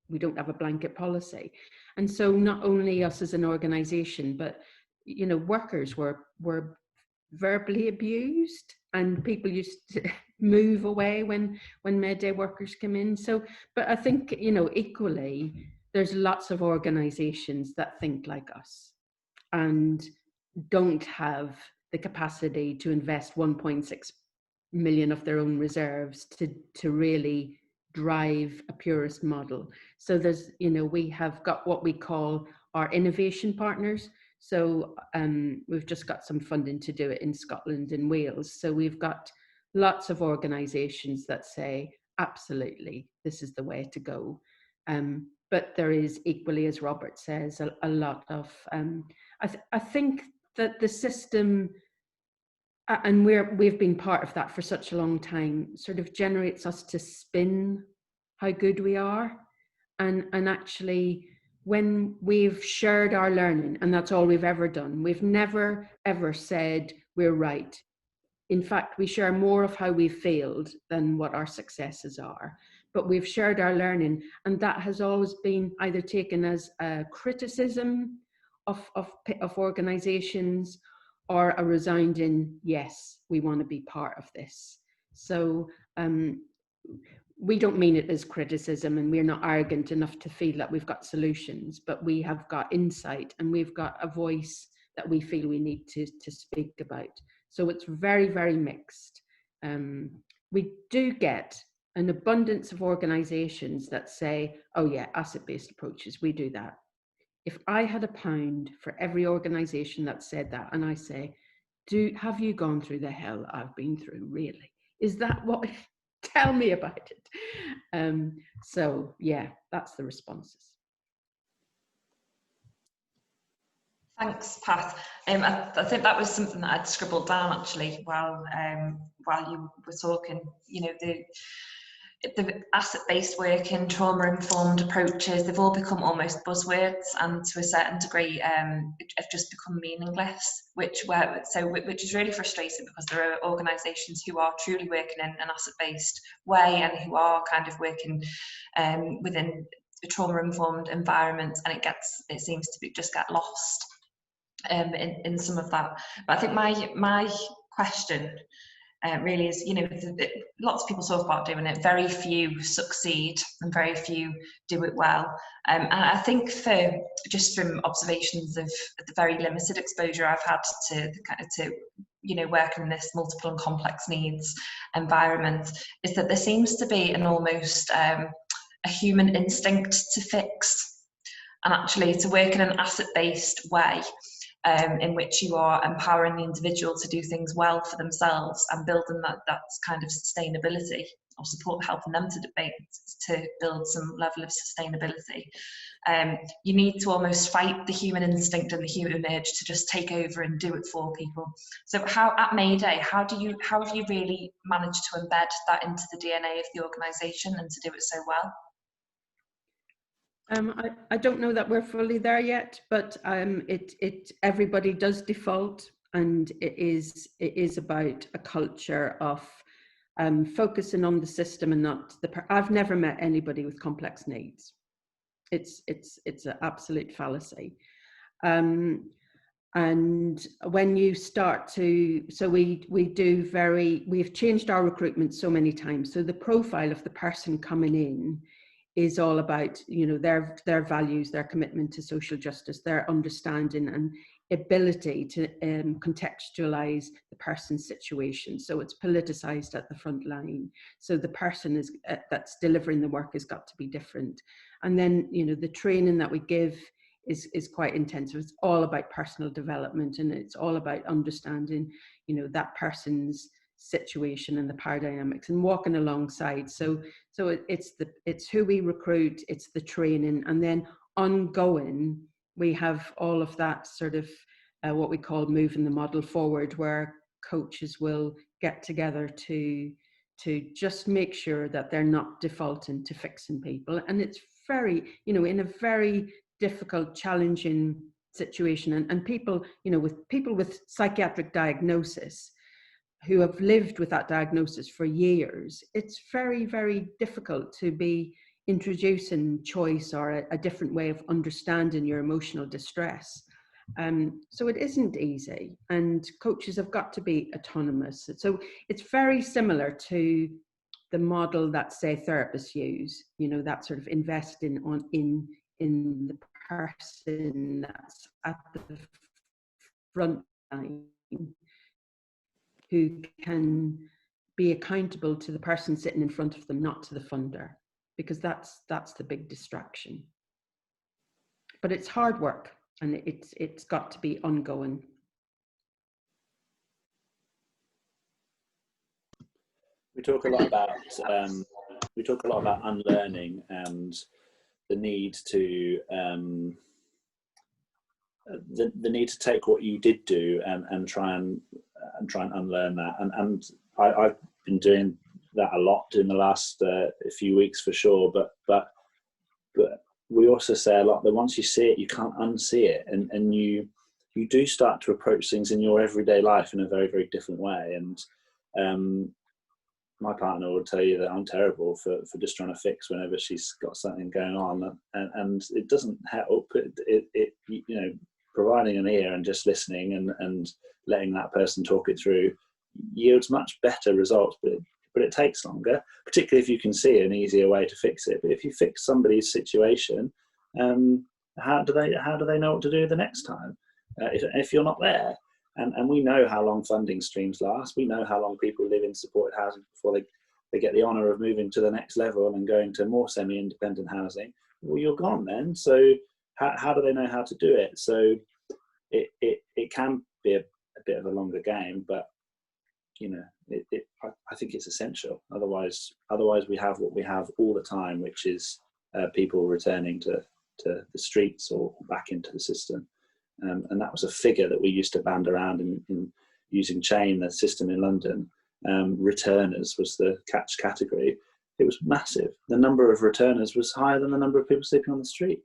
we don't have a blanket policy. And so not only us as an organisation, but workers were verbally abused, and people used to move away when Mayday workers come in. So, but I think equally, there's lots of organisations that think like us and don't have the capacity to invest 1.6 million of their own reserves to really drive a purist model. So there's, we have got what we call our innovation partners. So we've just got some funding to do it in Scotland and Wales. So we've got lots of organisations that say, absolutely, this is the way to go. But there is equally, as Robert says, a lot of, I think that the system, and we've been part of that for such a long time, sort of generates us to spin how good we are. And actually, when we've shared our learning, and that's all we've ever done, we've never, ever said we're right. In fact, we share more of how we failed than what our successes are. But we've shared our learning, and that has always been either taken as a criticism of organisations, or a resounding, yes, we want to be part of this. So we don't mean it as criticism, and we're not arrogant enough to feel that we've got solutions, but we have got insight and we've got a voice that we feel we need to speak about. So it's very, very mixed. We do get an abundance of organisations that say, oh yeah, asset-based approaches, we do that. If I had £1 for every organisation that said that, and I say, have you gone through the hell I've been through, really? Is that what, tell me about it. So yeah, that's the responses. Thanks, Pat. I think that was something that I'd scribbled down actually while you were talking. The asset-based working, trauma-informed approaches, they've all become almost buzzwords, and to a certain degree have just become meaningless, which is really frustrating, because there are organisations who are truly working in an asset-based way and who are kind of working within a trauma-informed environment, and it seems to just get lost in some of that. But I think my question really is, lots of people talk about doing it, very few succeed and very few do it well. And I think just from observations of the very limited exposure I've had to working in this multiple and complex needs environment, is that there seems to be an almost a human instinct to fix, and actually to work in an asset-based way, in which you are empowering the individual to do things well for themselves and building that kind of sustainability, or helping them to build some level of sustainability. You need to almost fight the human instinct and the human urge to just take over and do it for people. So how at Mayday, how have you really managed to embed that into the DNA of the organisation and to do it so well? I don't know that we're fully there yet, but everybody does default, and it is about a culture of focusing on the system and not I've never met anybody with complex needs. It's an absolute fallacy. And when you start to, so we've changed our recruitment so many times. So the profile of the person coming in is all about, their values, their commitment to social justice, their understanding and ability to contextualize the person's situation. So it's politicized at the front line. So the person that's delivering the work has got to be different. And then, the training that we give is quite intensive. It's all about personal development, and it's all about understanding, that person's situation and the power dynamics and walking alongside. So it's who we recruit, it's the training, and then ongoing, we have all of that sort of what we call moving the model forward, where coaches will get together to just make sure that they're not defaulting to fixing people. And it's very, in a very difficult, challenging situation, and people, with people with psychiatric diagnosis who have lived with that diagnosis for years, it's very, very difficult to be introducing choice or a different way of understanding your emotional distress. So it isn't easy, and coaches have got to be autonomous. So it's very similar to the model that, say, therapists use, that sort of investing in the person that's at the front line, who can be accountable to the person sitting in front of them, not to the funder, because that's the big distraction. But it's hard work, and it's got to be ongoing. We talk a lot about unlearning and the need to the need to take what you did do and try and unlearn that. And I've been doing that a lot in the last few weeks for sure. But we also say a lot that once you see it, you can't unsee it, and you do start to approach things in your everyday life in a very, very different way. And my partner will tell you that I'm terrible for just trying to fix whenever she's got something going on, and it doesn't help. It providing an ear and just listening and letting that person talk it through yields much better results, but it takes longer, particularly if you can see an easier way to fix it. But if you fix somebody's situation, how do they know what to do the next time if you're not there? And we know how long funding streams last. We know how long people live in supported housing before they get the honour of moving to the next level and going to more semi-independent housing. Well, you're gone then. So how do they know how to do it? So it can be a bit of a longer game, but I think it's essential. Otherwise we have what we have all the time, which is people returning to the streets or back into the system. And that was a figure that we used to band around in using Chain, the system in London. Returners was the catch category. It was massive. The number of returners was higher than the number of people sleeping on the street.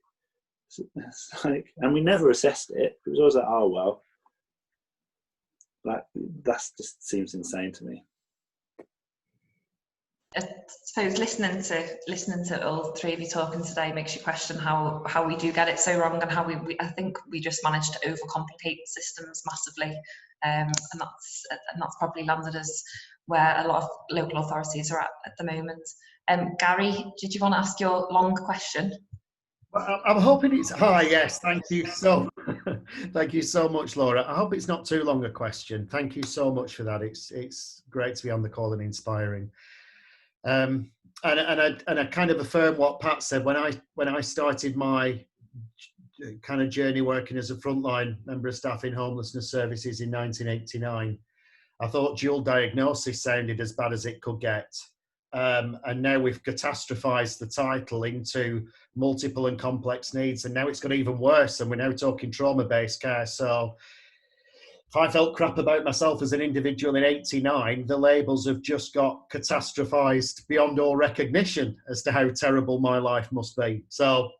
It's like, and we never assessed it. It was always like, oh well, like that just seems insane to me. I suppose listening to all three of you talking today makes you question how we do get it so wrong, and how I think we just managed to overcomplicate systems massively, and that's probably landed us where a lot of local authorities are at the moment. Gary, did you want to ask your long question? Well, I'm hoping it's hi. Yes, thank you so much, Laura. I hope it's not too long a question. Thank you so much for that. It's great to be on the call and inspiring. And I kind of affirm what Pat said. When I started my kind of journey working as a frontline member of staff in homelessness services in 1989, I thought dual diagnosis sounded as bad as it could get. And now we've catastrophized the title into multiple and complex needs, and now it's got even worse, and we're now talking trauma-based care. So if I felt crap about myself as an individual in 89, the labels have just got catastrophized beyond all recognition as to how terrible my life must be. So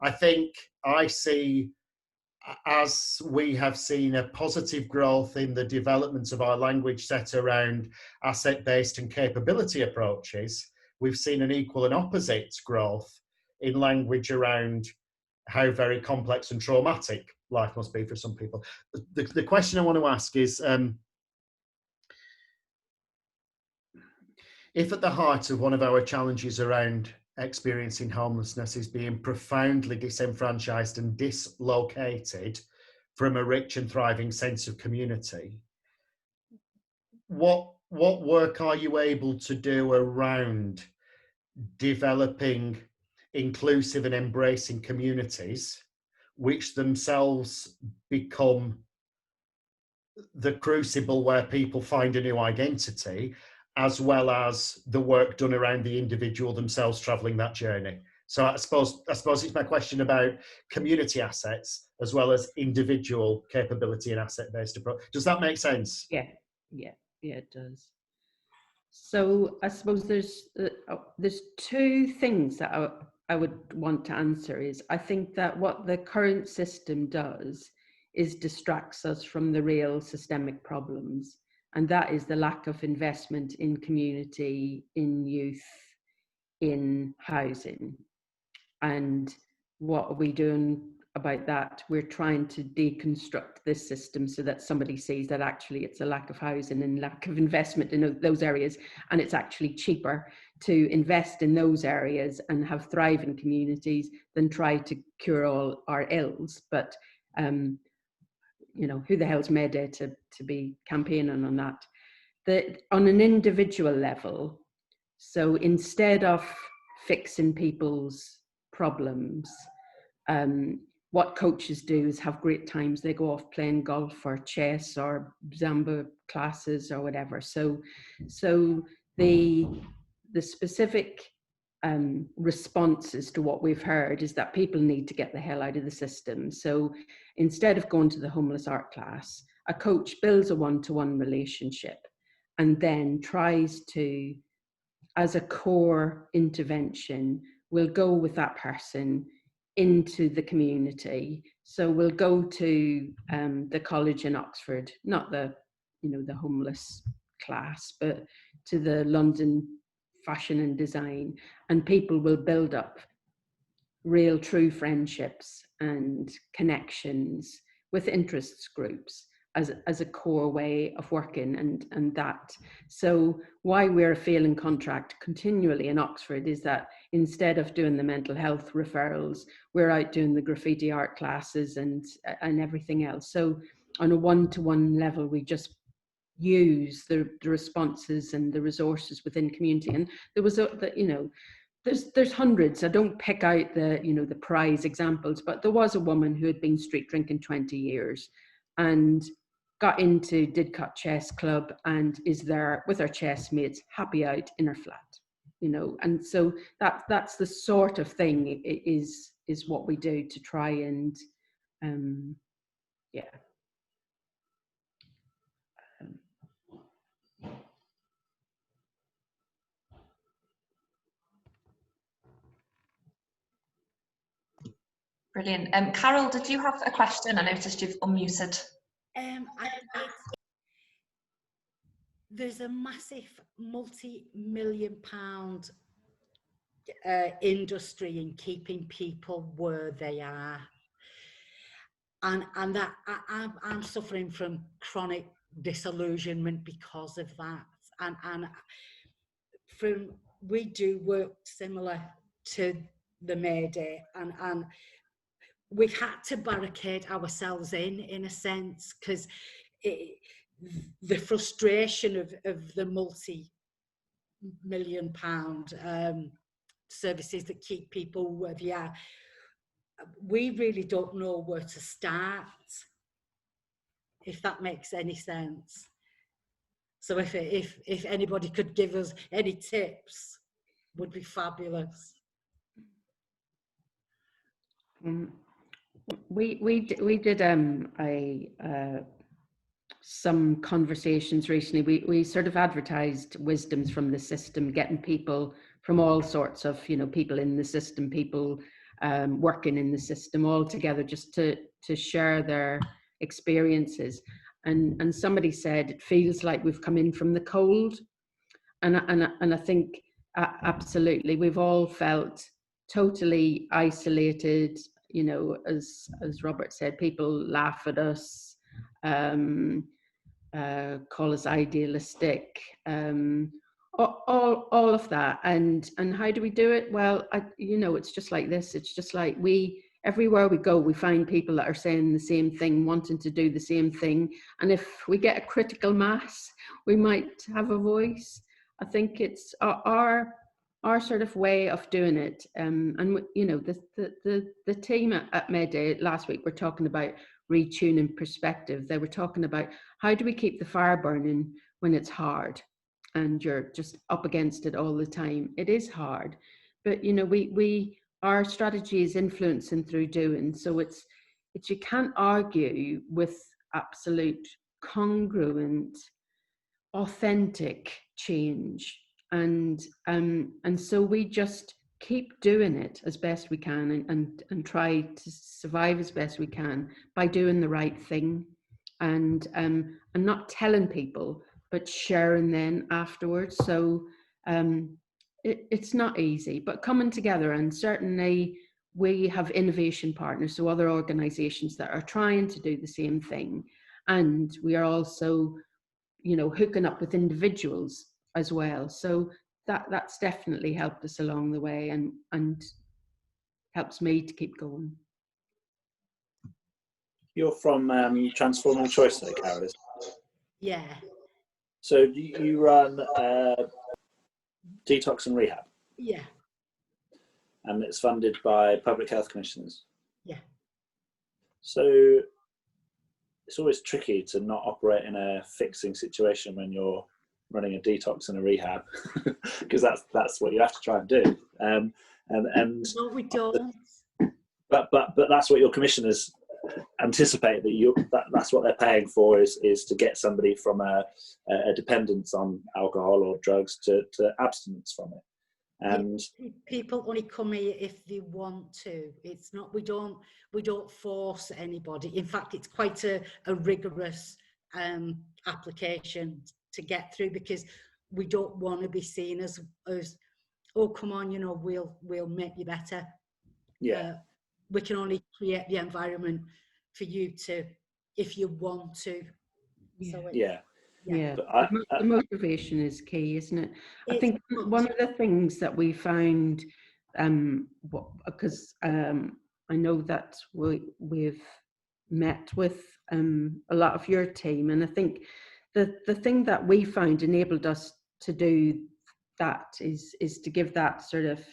I think I see, as we have seen a positive growth in the development of our language set around asset-based and capability approaches, we've seen an equal and opposite growth in language around how very complex and traumatic life must be for some people. The question I want to ask is, if at the heart of one of our challenges around experiencing homelessness is being profoundly disenfranchised and dislocated from a rich and thriving sense of community, what work are you able to do around developing inclusive and embracing communities which themselves become the crucible where people find a new identity, as well as the work done around the individual themselves travelling that journey? So I suppose it's my question about community assets as well as individual capability and asset-based approach. Does that make sense? Yeah, it does. So I suppose there's two things that I would want to answer. Is I think that what the current system does is distracts us from the real systemic problems, and that is the lack of investment in community, in youth, in housing. And what are we doing about that? We're trying to deconstruct this system so that somebody sees that actually it's a lack of housing and lack of investment in those areas, and it's actually cheaper to invest in those areas and have thriving communities than try to cure all our ills. But you know, who the hell's Mayday to be campaigning on that? On an individual level, so instead of fixing people's problems, what coaches do is have great times. They go off playing golf or chess or Zamba classes or whatever. So the specific responses to what we've heard is that people need to get the hell out of the system. So instead of going to the homeless art class, a coach builds a one-to-one relationship and then tries to, as a core intervention, we'll go with that person into the community. So we'll go to the college in Oxford, not the homeless class, but to the London fashion and design, and people will build up real true friendships and connections with interests groups as a core way of working. And that, so why we're a failing contract continually in Oxford is that instead of doing the mental health referrals, we're out doing the graffiti art classes and everything else. So on a one-to-one level, we just use the responses and the resources within community. And there was there's hundreds. I don't pick out the prize examples, but there was a woman who had been street drinking 20 years and got into Didcot Chess Club and is there with her chess mates, happy out in her flat, and so that's the sort of thing is what we do to try and Brilliant. Carol, did you have a question? I noticed you've unmuted. There's a massive multi-million-pound industry in keeping people where they are, and that I'm suffering from chronic disillusionment because of that. And we do work similar to the Mayday, and we've had to barricade ourselves in a sense, because the frustration of the multi-million-pound services that keep people where they are, we really don't know where to start, if that makes any sense. So if anybody could give us any tips, would be fabulous. We did some conversations recently. We sort of advertised wisdoms from the system, getting people from all sorts of people in the system, people working in the system, all together just to share their experiences. And somebody said it feels like we've come in from the cold, and I think absolutely we've all felt totally isolated. You know, as Robert said, people laugh at us, call us idealistic, all of that. And how do we do it? Well, you know, it's just like this. It's just like everywhere we go, we find people that are saying the same thing, wanting to do the same thing. And if we get a critical mass, we might have a voice. I think it's our sort of way of doing it. And you know, the team at Mayday last week were talking about retuning perspective. They were talking about how do we keep the fire burning when it's hard and you're just up against it all the time. It is hard, but you know, our strategy is influencing through doing. So it's you can't argue with absolute congruent, authentic change. And so we just keep doing it as best we can and try to survive as best we can by doing the right thing, and not telling people, but sharing then afterwards. So it's not easy, but coming together. And certainly we have innovation partners, so other organizations that are trying to do the same thing. And we are also, you know, hooking up with individuals as well. So that's definitely helped us along the way, and helps me to keep going. You're from Transforming Choice, though, Carol? Yeah. So you run detox and rehab? Yeah. And it's funded by public health commissioners? Yeah. So it's always tricky to not operate in a fixing situation when you're running a detox and a rehab, because that's what you have to try and do. And no, we don't. But that's what your commissioners anticipate, that's what they're paying for, is to get somebody from a dependence on alcohol or drugs to abstinence from it. And people only come here if they want to. It's not, we don't force anybody. In fact, it's quite a rigorous application to get through, because we don't want to be seen as oh, come on, you know, we'll make you better. Yeah. We can only create the environment for you to, if you want to. Yeah. So Yeah. But the motivation is key, isn't it? I think one of the things that we found, because I know that we've met with a lot of your team, and I think the thing that we found enabled us to do that is to give that sort of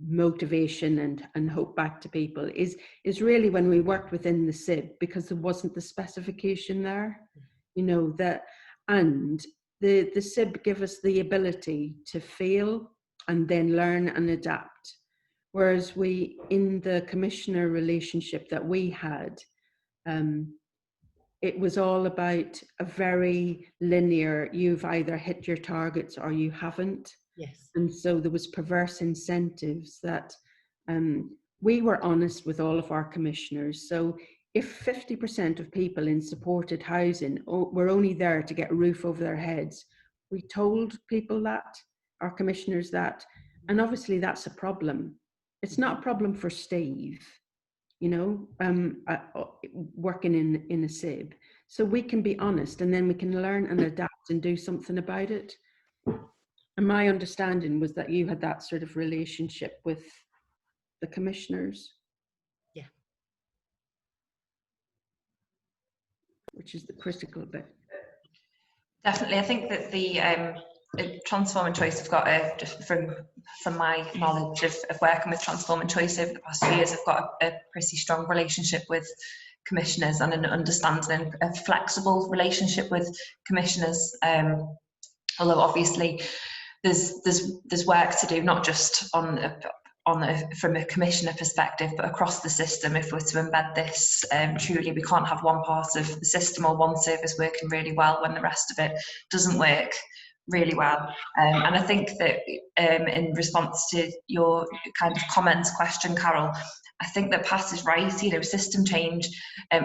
motivation and hope back to people is really when we worked within the SIB, because there wasn't the specification there, you know, that, and the SIB give us the ability to fail and then learn and adapt. Whereas we, in the commissioner relationship that we had, it was all about a very linear, you've either hit your targets or you haven't. Yes. And so there was perverse incentives that we were honest with all of our commissioners. So if 50% of people in supported housing were only there to get a roof over their heads, we told people that, our commissioners that, and obviously that's a problem. It's not a problem for Steve, you know, working in a SIB. So we can be honest, and then we can learn and adapt and do something about it. And my understanding was that you had that sort of relationship with the commissioners. Yeah. Which is the critical bit. Definitely. I think that the Transforming Choice have got just from my knowledge of working with Transforming Choice over the past few years, I've got a pretty strong relationship with commissioners and an understanding, a flexible relationship with commissioners. Although obviously there's work to do, not just from a commissioner perspective, but across the system. If we're to embed this truly, we can't have one part of the system or one service working really well when the rest of it doesn't work. really well. And I think that in response to your kind of comments question, Carol, I think that Pat is right. You know, system change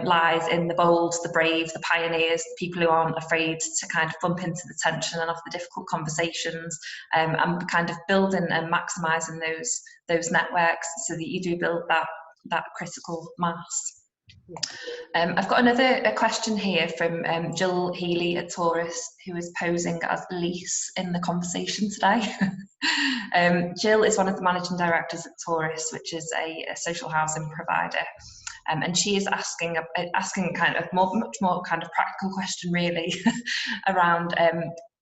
lies in the bold, the brave, the pioneers, people who aren't afraid to kind of bump into the tension and have the difficult conversations, and kind of building and maximising those networks so that you do build that critical mass. I've got a question here from Jill Healy at Taurus, who is posing as Lise in the conversation today. Jill is one of the managing directors at Taurus, which is a social housing provider. And she is asking kind of much more kind of practical question, really, around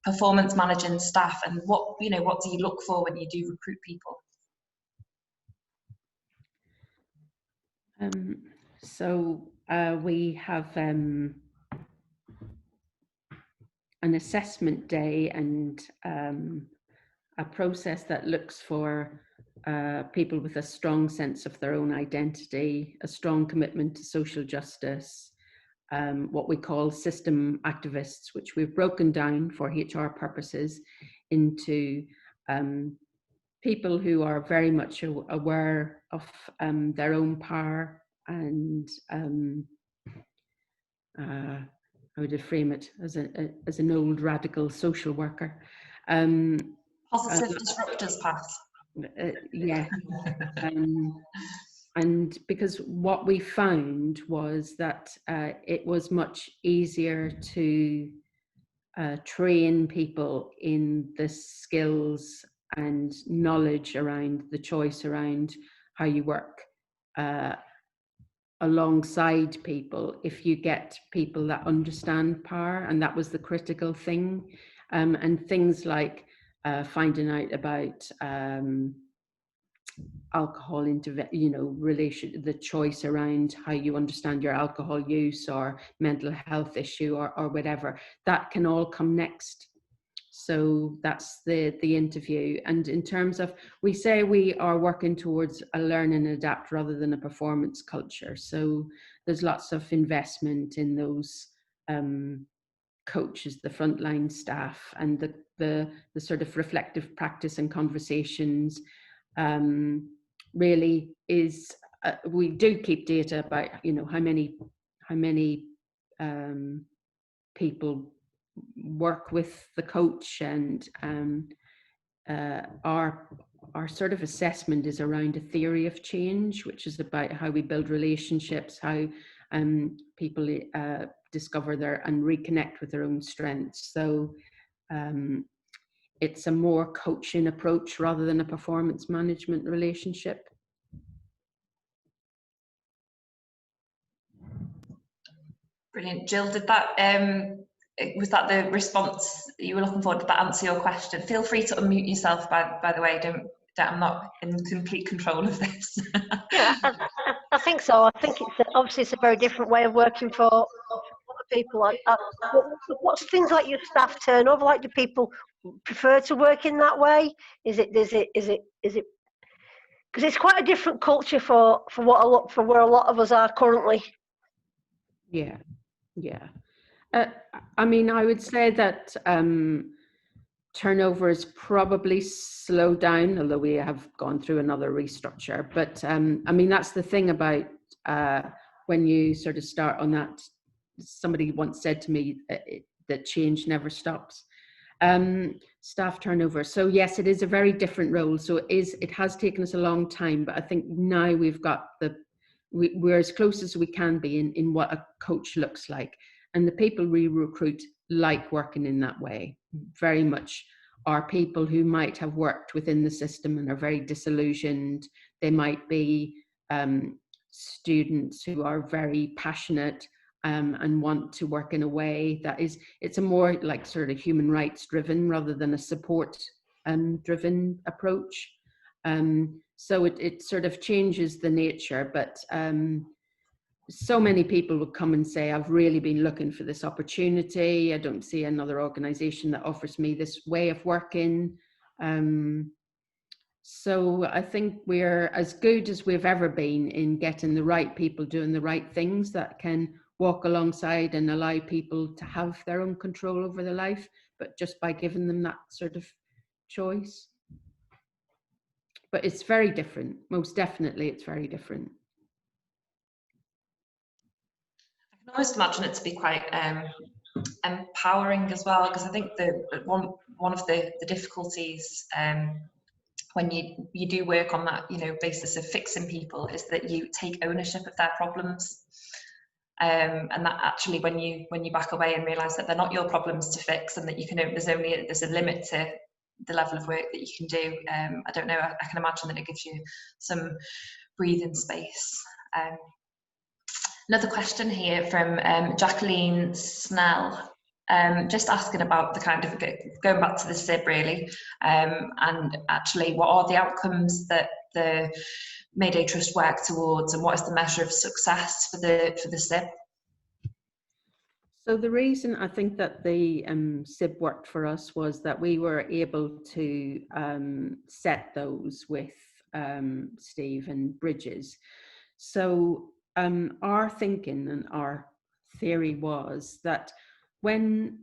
performance managing staff and what do you look for when you do recruit people? So we have an assessment day and a process that looks for people with a strong sense of their own identity, a strong commitment to social justice, what we call system activists, which we've broken down for HR purposes into people who are very much aware of their own power and how would I frame it as an old radical social worker. Positive disruptors, Pat. Yeah. And because what we found was that it was much easier to train people in the skills and knowledge around the choice around how you work alongside people if you get people that understand power, and that was the critical thing. And things like finding out about alcohol relation, the choice around how you understand your alcohol use or mental health issue or whatever, that can all come next. So that's the interview. And in terms of, we say we are working towards a learn and adapt rather than a performance culture. So there's lots of investment in those coaches, the frontline staff, and the sort of reflective practice and conversations. Really is we do keep data about how many people work with the coach, and our sort of assessment is around a theory of change, which is about how we build relationships, how people discover and reconnect with their own strengths. So it's a more coaching approach rather than a performance management relationship. Brilliant. Jill, did that was that the response that you were looking for? Did that answer your question? Feel free to unmute yourself, by the way. I'm not in complete control of this. Yeah, I think so. I think obviously it's a very different way of working for a lot of people. What's things like your staff turnover like? Do people prefer to work in that way? Is it because it's quite a different culture for where a lot of us are currently. Yeah. I mean, I would say that turnover is probably slowed down, although we have gone through another restructure. But I mean, that's the thing about when you sort of start on that. Somebody once said to me that change never stops. Staff turnover. So yes, it is a very different role. So it has taken us a long time, but I think now we've got we're as close as we can be in what a coach looks like. And the people we recruit like working in that way. Very much are people who might have worked within the system and are very disillusioned. They might be students who are very passionate and want to work in a way that it's a more like sort of human rights driven rather than a support driven approach. So it sort of changes the nature, but so many people would come and say, I've really been looking for this opportunity. I don't see another organization that offers me this way of working. So I think we're as good as we've ever been in getting the right people doing the right things that can walk alongside and allow people to have their own control over their life, but just by giving them that sort of choice. But it's very different. Most definitely, it's very different. I can almost imagine it to be quite empowering as well, because I think that one of the difficulties when you do work on that, you know, basis of fixing people, is that you take ownership of their problems, and that actually when you back away and realise that they're not your problems to fix, and that you can, there's a limit to the level of work that you can do. I don't know, I can imagine that it gives you some breathing space. Another question here from Jacqueline Snell, just asking about the kind of, going back to the SIB really, and actually what are the outcomes that the Mayday Trust work towards, and what is the measure of success for the SIB? So the reason I think that the SIB worked for us was that we were able to set those with Steve and Bridges. So our thinking and our theory was that when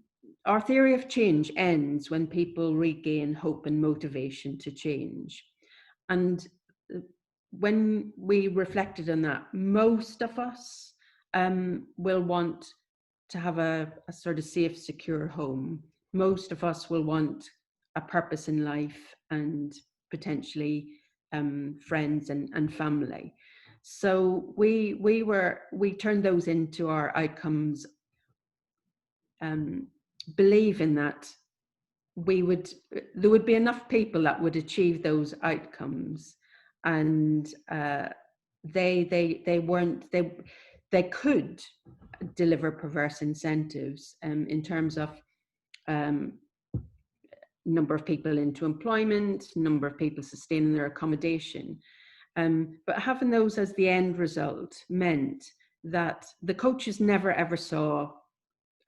our theory of change ends when people regain hope and motivation to change. And when we reflected on that, most of us will want to have a sort of safe, secure home. Most of us will want a purpose in life and potentially friends and family. So we turned those into our outcomes, believing that there would be enough people that would achieve those outcomes, and they could deliver perverse incentives in terms of number of people into employment, number of people sustaining their accommodation. But having those as the end result meant that the coaches never ever saw,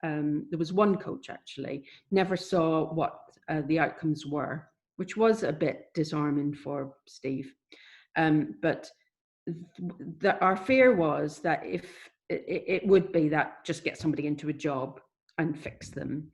there was one coach actually, never saw what the outcomes were, which was a bit disarming for Steve. But our fear was that if it would be that just get somebody into a job and fix them.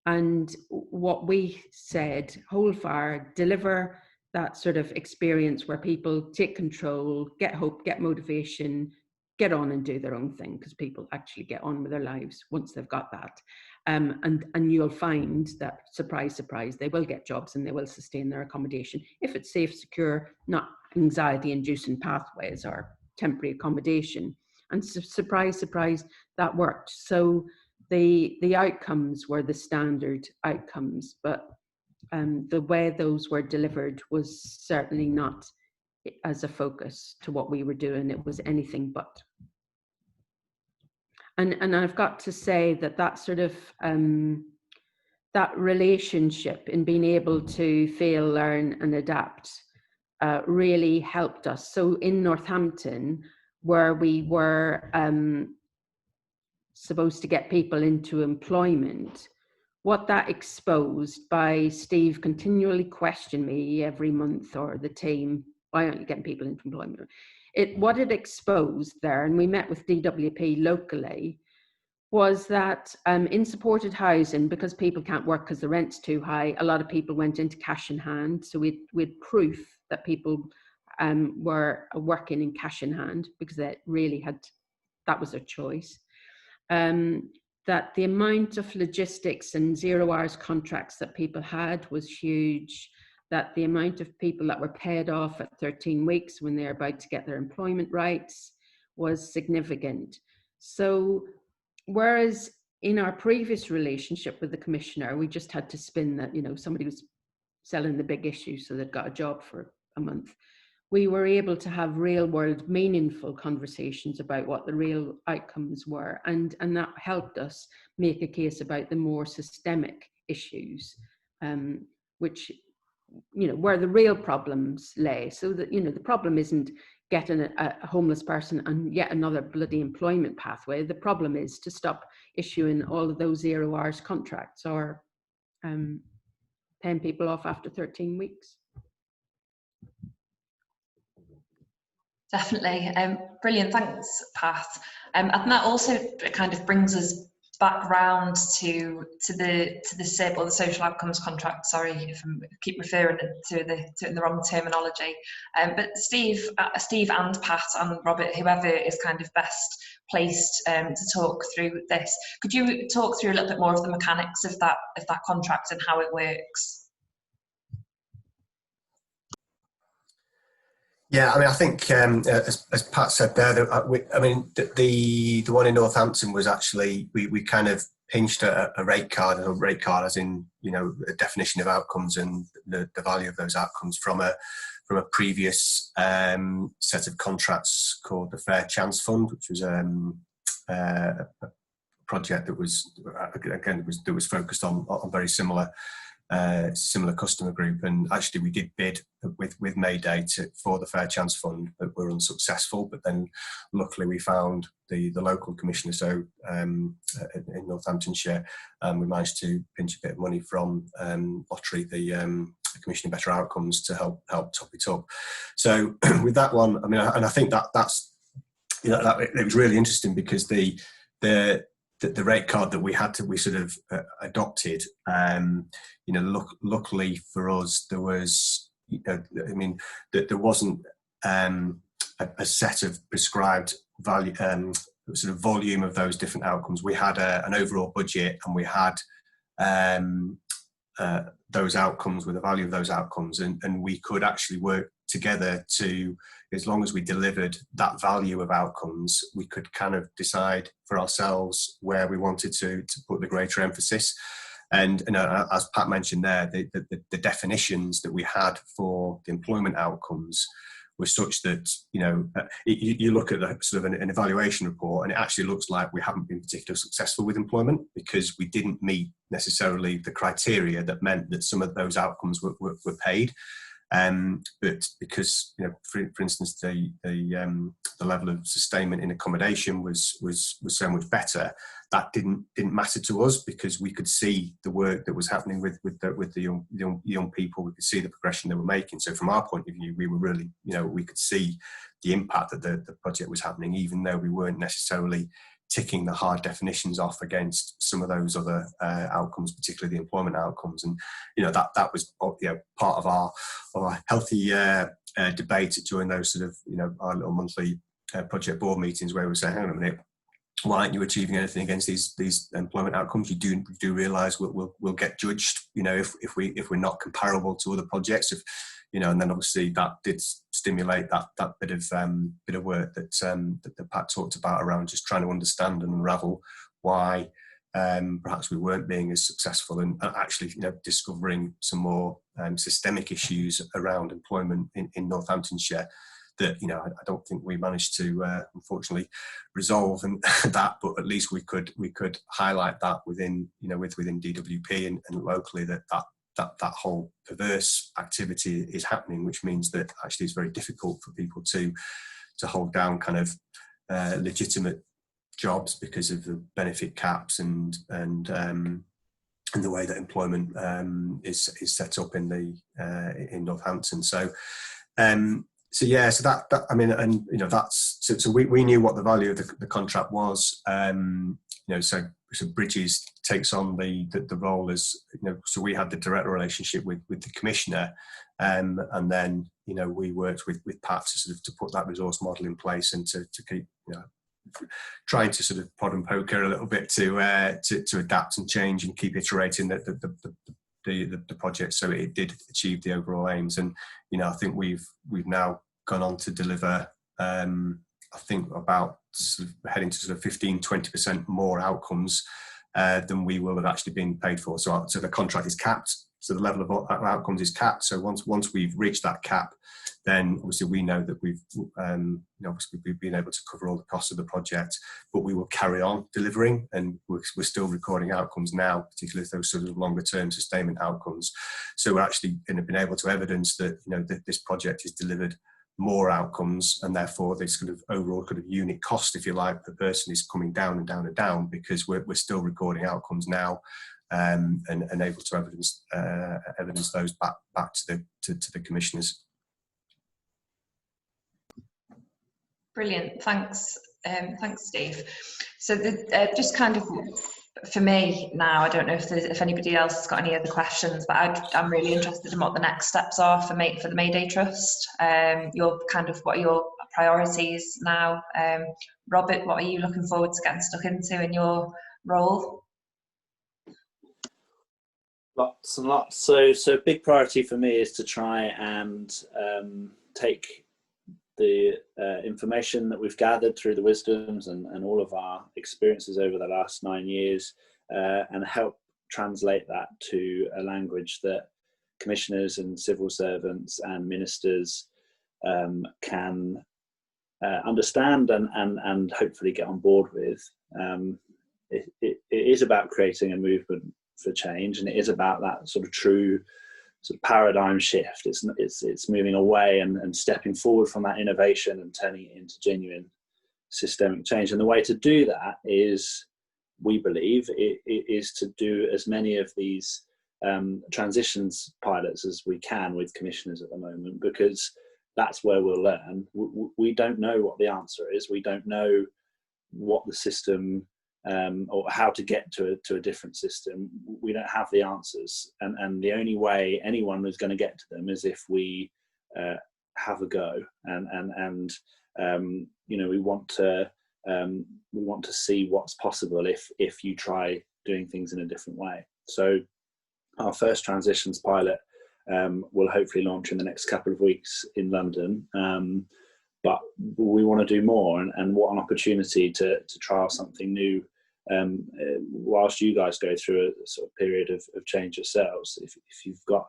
And what we said, hold fire, deliver that sort of experience where people take control, get hope, get motivation, get on and do their own thing, because people actually get on with their lives once they've got that. And you'll find that, surprise, surprise, they will get jobs and they will sustain their accommodation if it's safe, secure, not anxiety-inducing pathways or temporary accommodation. And surprise, surprise, that worked. So the outcomes were the standard outcomes, but the way those were delivered was certainly not as a focus to what we were doing. It was anything but. And I've got to say that sort of that relationship in being able to fail, learn and adapt really helped us. So in Northampton, where we were supposed to get people into employment, what that exposed by Steve continually questioning me every month, or the team, why aren't you getting people into employment? What it exposed there, and we met with DWP locally, was that in supported housing, because people can't work because the rent's too high, a lot of people went into cash in hand. So we'd proof that people were working in cash in hand because they really that was their choice. That the amount of logistics and 0 hours contracts that people had was huge, that the amount of people that were paid off at 13 weeks when they're about to get their employment rights was significant. So whereas in our previous relationship with the commissioner, we just had to spin that, you know, somebody was selling the big issue so they'd got a job for a month, we were able to have real world meaningful conversations about what the real outcomes were, and that helped us make a case about the more systemic issues, which, you know, where the real problems lay. So that, you know, the problem isn't getting a homeless person and yet another bloody employment pathway. The problem is to stop issuing all of those 0 hours contracts or paying people off after 13 weeks. Definitely. Brilliant. Thanks, Pat. And that also kind of brings us background to the SIB, or the social outcomes contract. Sorry if I keep referring to it in the wrong terminology. But Steve and Pat and Robert, whoever is kind of best placed to talk through this, could you talk through a little bit more of the mechanics of that contract and how it works? Yeah, I mean, I think as Pat said there, the one in Northampton was actually we kind of pinched a rate card as in, you know, a definition of outcomes and the value of those outcomes from a previous set of contracts called the Fair Chance Fund, which was a project that was focused on very similar customer group. And actually we did bid with Mayday for the Fair Chance Fund, but were unsuccessful. But then luckily we found the local commissioner, so in Northamptonshire, we managed to pinch a bit of money from Lottery, the Commissioning Better Outcomes, to help top it up. So with that one, I mean, and I think that's, you know, that it was really interesting because the rate card that we sort of adopted, you know, luckily for us, there was, you know, I mean, there wasn't a set of prescribed value, sort of volume of those different outcomes. We had an overall budget, and we had those outcomes with the value of those outcomes, and we could actually work together to, as long as we delivered that value of outcomes, we could kind of decide for ourselves where we wanted to put the greater emphasis. And, you know, as Pat mentioned there, the definitions that we had for the employment outcomes were such that, you know, you look at the sort of an evaluation report, and it actually looks like we haven't been particularly successful with employment because we didn't meet necessarily the criteria that meant that some of those outcomes were paid. But because, you know, for instance, the level of sustainment in accommodation was so much better, that didn't matter to us because we could see the work that was happening with the young people. We could see the progression they were making. So from our point of view, we were really, you know, we could see the impact that the project was happening, even though we weren't necessarily ticking the hard definitions off against some of those other outcomes, particularly the employment outcomes. And, you know, that was, you know, part of our healthy debate during those sort of, you know, our little monthly project board meetings, where we were saying, hang on a minute, why aren't you achieving anything against these employment outcomes? You do realise we'll get judged, you know, if we're not comparable to other projects. If, you know, and then obviously that did stimulate that bit of work that Pat talked about around just trying to understand and unravel why perhaps we weren't being as successful, and actually, you know, discovering some more systemic issues around employment in Northamptonshire that, you know, I don't think we managed to unfortunately resolve and that, but at least we could highlight that within, you know, within DWP and locally that whole perverse activity is happening, which means that actually it's very difficult for people to hold down kind of legitimate jobs because of the benefit caps and the way that employment is set up in Northampton. So yeah, so that I mean, and, you know, that's so we knew what the value of the contract was. You know, so Bridges takes on the role as, you know, so we had the direct relationship with the commissioner, and then, you know, we worked with Pat to sort of to put that resource model in place and to keep, you know, trying to sort of prod and poke her a little bit to adapt and change and keep iterating the project so it did achieve the overall aims. And, you know, I think we've now gone on to deliver I think about sort of heading to sort of 15-20% more outcomes than we will have actually been paid for. So the contract is capped. So the level of outcomes is capped. So once we've reached that cap, then obviously we know that we've obviously we've been able to cover all the costs of the project, but we will carry on delivering, and we're still recording outcomes now, particularly those sort of longer term sustainment outcomes. So we're actually been able to evidence that, you know, that this project has delivered more outcomes, and therefore this kind of overall kind of unit cost, if you like, per person is coming down and down and down, because we're still recording outcomes now, and able to evidence those back to the commissioners. Brilliant, thanks, Steve. So just kind of For me now, I don't know if anybody else has got any other questions, but I'm really interested in what the next steps are for the Mayday Trust. What are your priorities now? Robert, what are you looking forward to getting stuck into in your role? Lots and lots. So big priority for me is to try and take the information that we've gathered through the wisdoms and all of our experiences over the last 9 years and help translate that to a language that commissioners and civil servants and ministers can understand and hopefully get on board with. It is about creating a movement for change, and it is about that sort of true sort of paradigm shift. It's moving away and stepping forward from that innovation and turning it into genuine systemic change. And the way to do that is, we believe, it is to do as many of these transitions pilots as we can with commissioners at the moment, because that's where we'll learn. We don't know what the answer is. We don't know what the system or how to get to a different system. We don't have the answers, and the only way anyone is going to get to them is if we have a go, and we want to see what's possible if you try doing things in a different way. So our first transitions pilot will hopefully launch in the next couple of weeks in London, but we want to do more, and what an opportunity to trial something new whilst you guys go through a sort of period of change yourselves. If you've got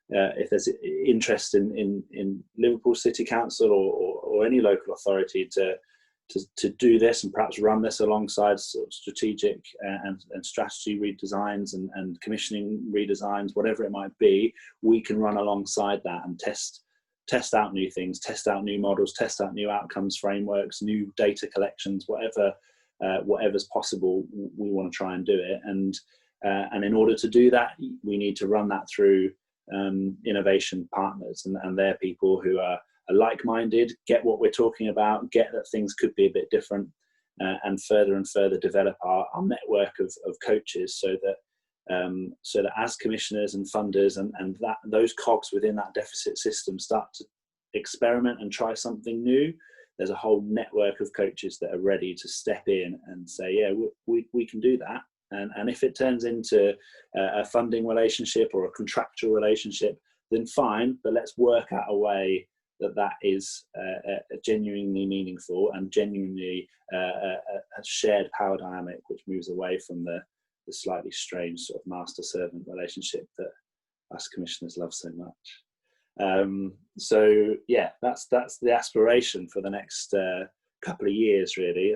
if there's interest in Liverpool City Council or any local authority to do this and perhaps run this alongside sort of strategic and strategy redesigns and commissioning redesigns, whatever it might be, we can run alongside that and test out new things, test out new models, test out new outcomes frameworks, new data collections, whatever's possible. We want to try and do it, and in order to do that, we need to run that through innovation partners, and they're people who are like-minded, get what we're talking about, get that things could be a bit different, and further develop our network of coaches, so that as commissioners and funders and that those cogs within that deficit system start to experiment and try something new, there's a whole network of coaches that are ready to step in and say, yeah, we can do that. And if it turns into a funding relationship or a contractual relationship, then fine, but let's work out a way that is genuinely meaningful and genuinely a shared power dynamic, which moves away from the slightly strange sort of master-servant relationship that us commissioners love so much. So yeah, that's the aspiration for the next couple of years, really,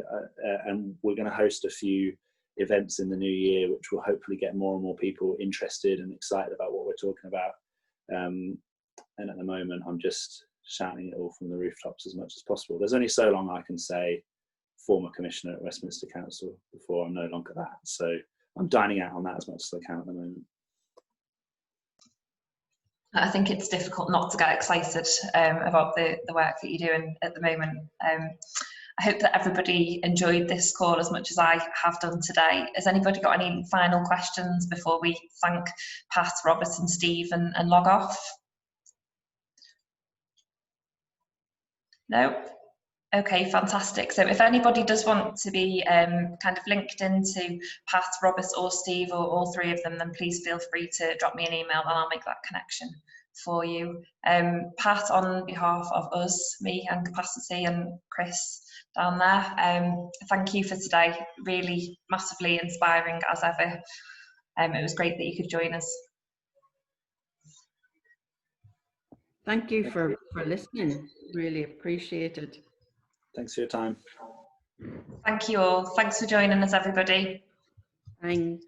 and we're going to host a few events in the new year, which will hopefully get more and more people interested and excited about what we're talking about. And at the moment, I'm just shouting it all from the rooftops as much as possible. There's only so long I can say former commissioner at Westminster Council before I'm no longer that. So I'm dining out on that as much as I can at the moment. I think it's difficult not to get excited about the work that you're doing at the moment. I hope that everybody enjoyed this call as much as I have done today. Has anybody got any final questions before we thank Pat, Robert and Steve and log off? No? Okay, fantastic. So if anybody does want to be kind of linked into Pat, Robert or Steve, or all three of them, then please feel free to drop me an email and I'll make that connection for you. Pat, on behalf of us, me and Capacity and Chris down there, thank you for today. Really massively inspiring as ever. It was great that you could join us. Thank you for listening. Really appreciate it. Thanks for your time. Thank you all. Thanks for joining us, everybody. Thanks.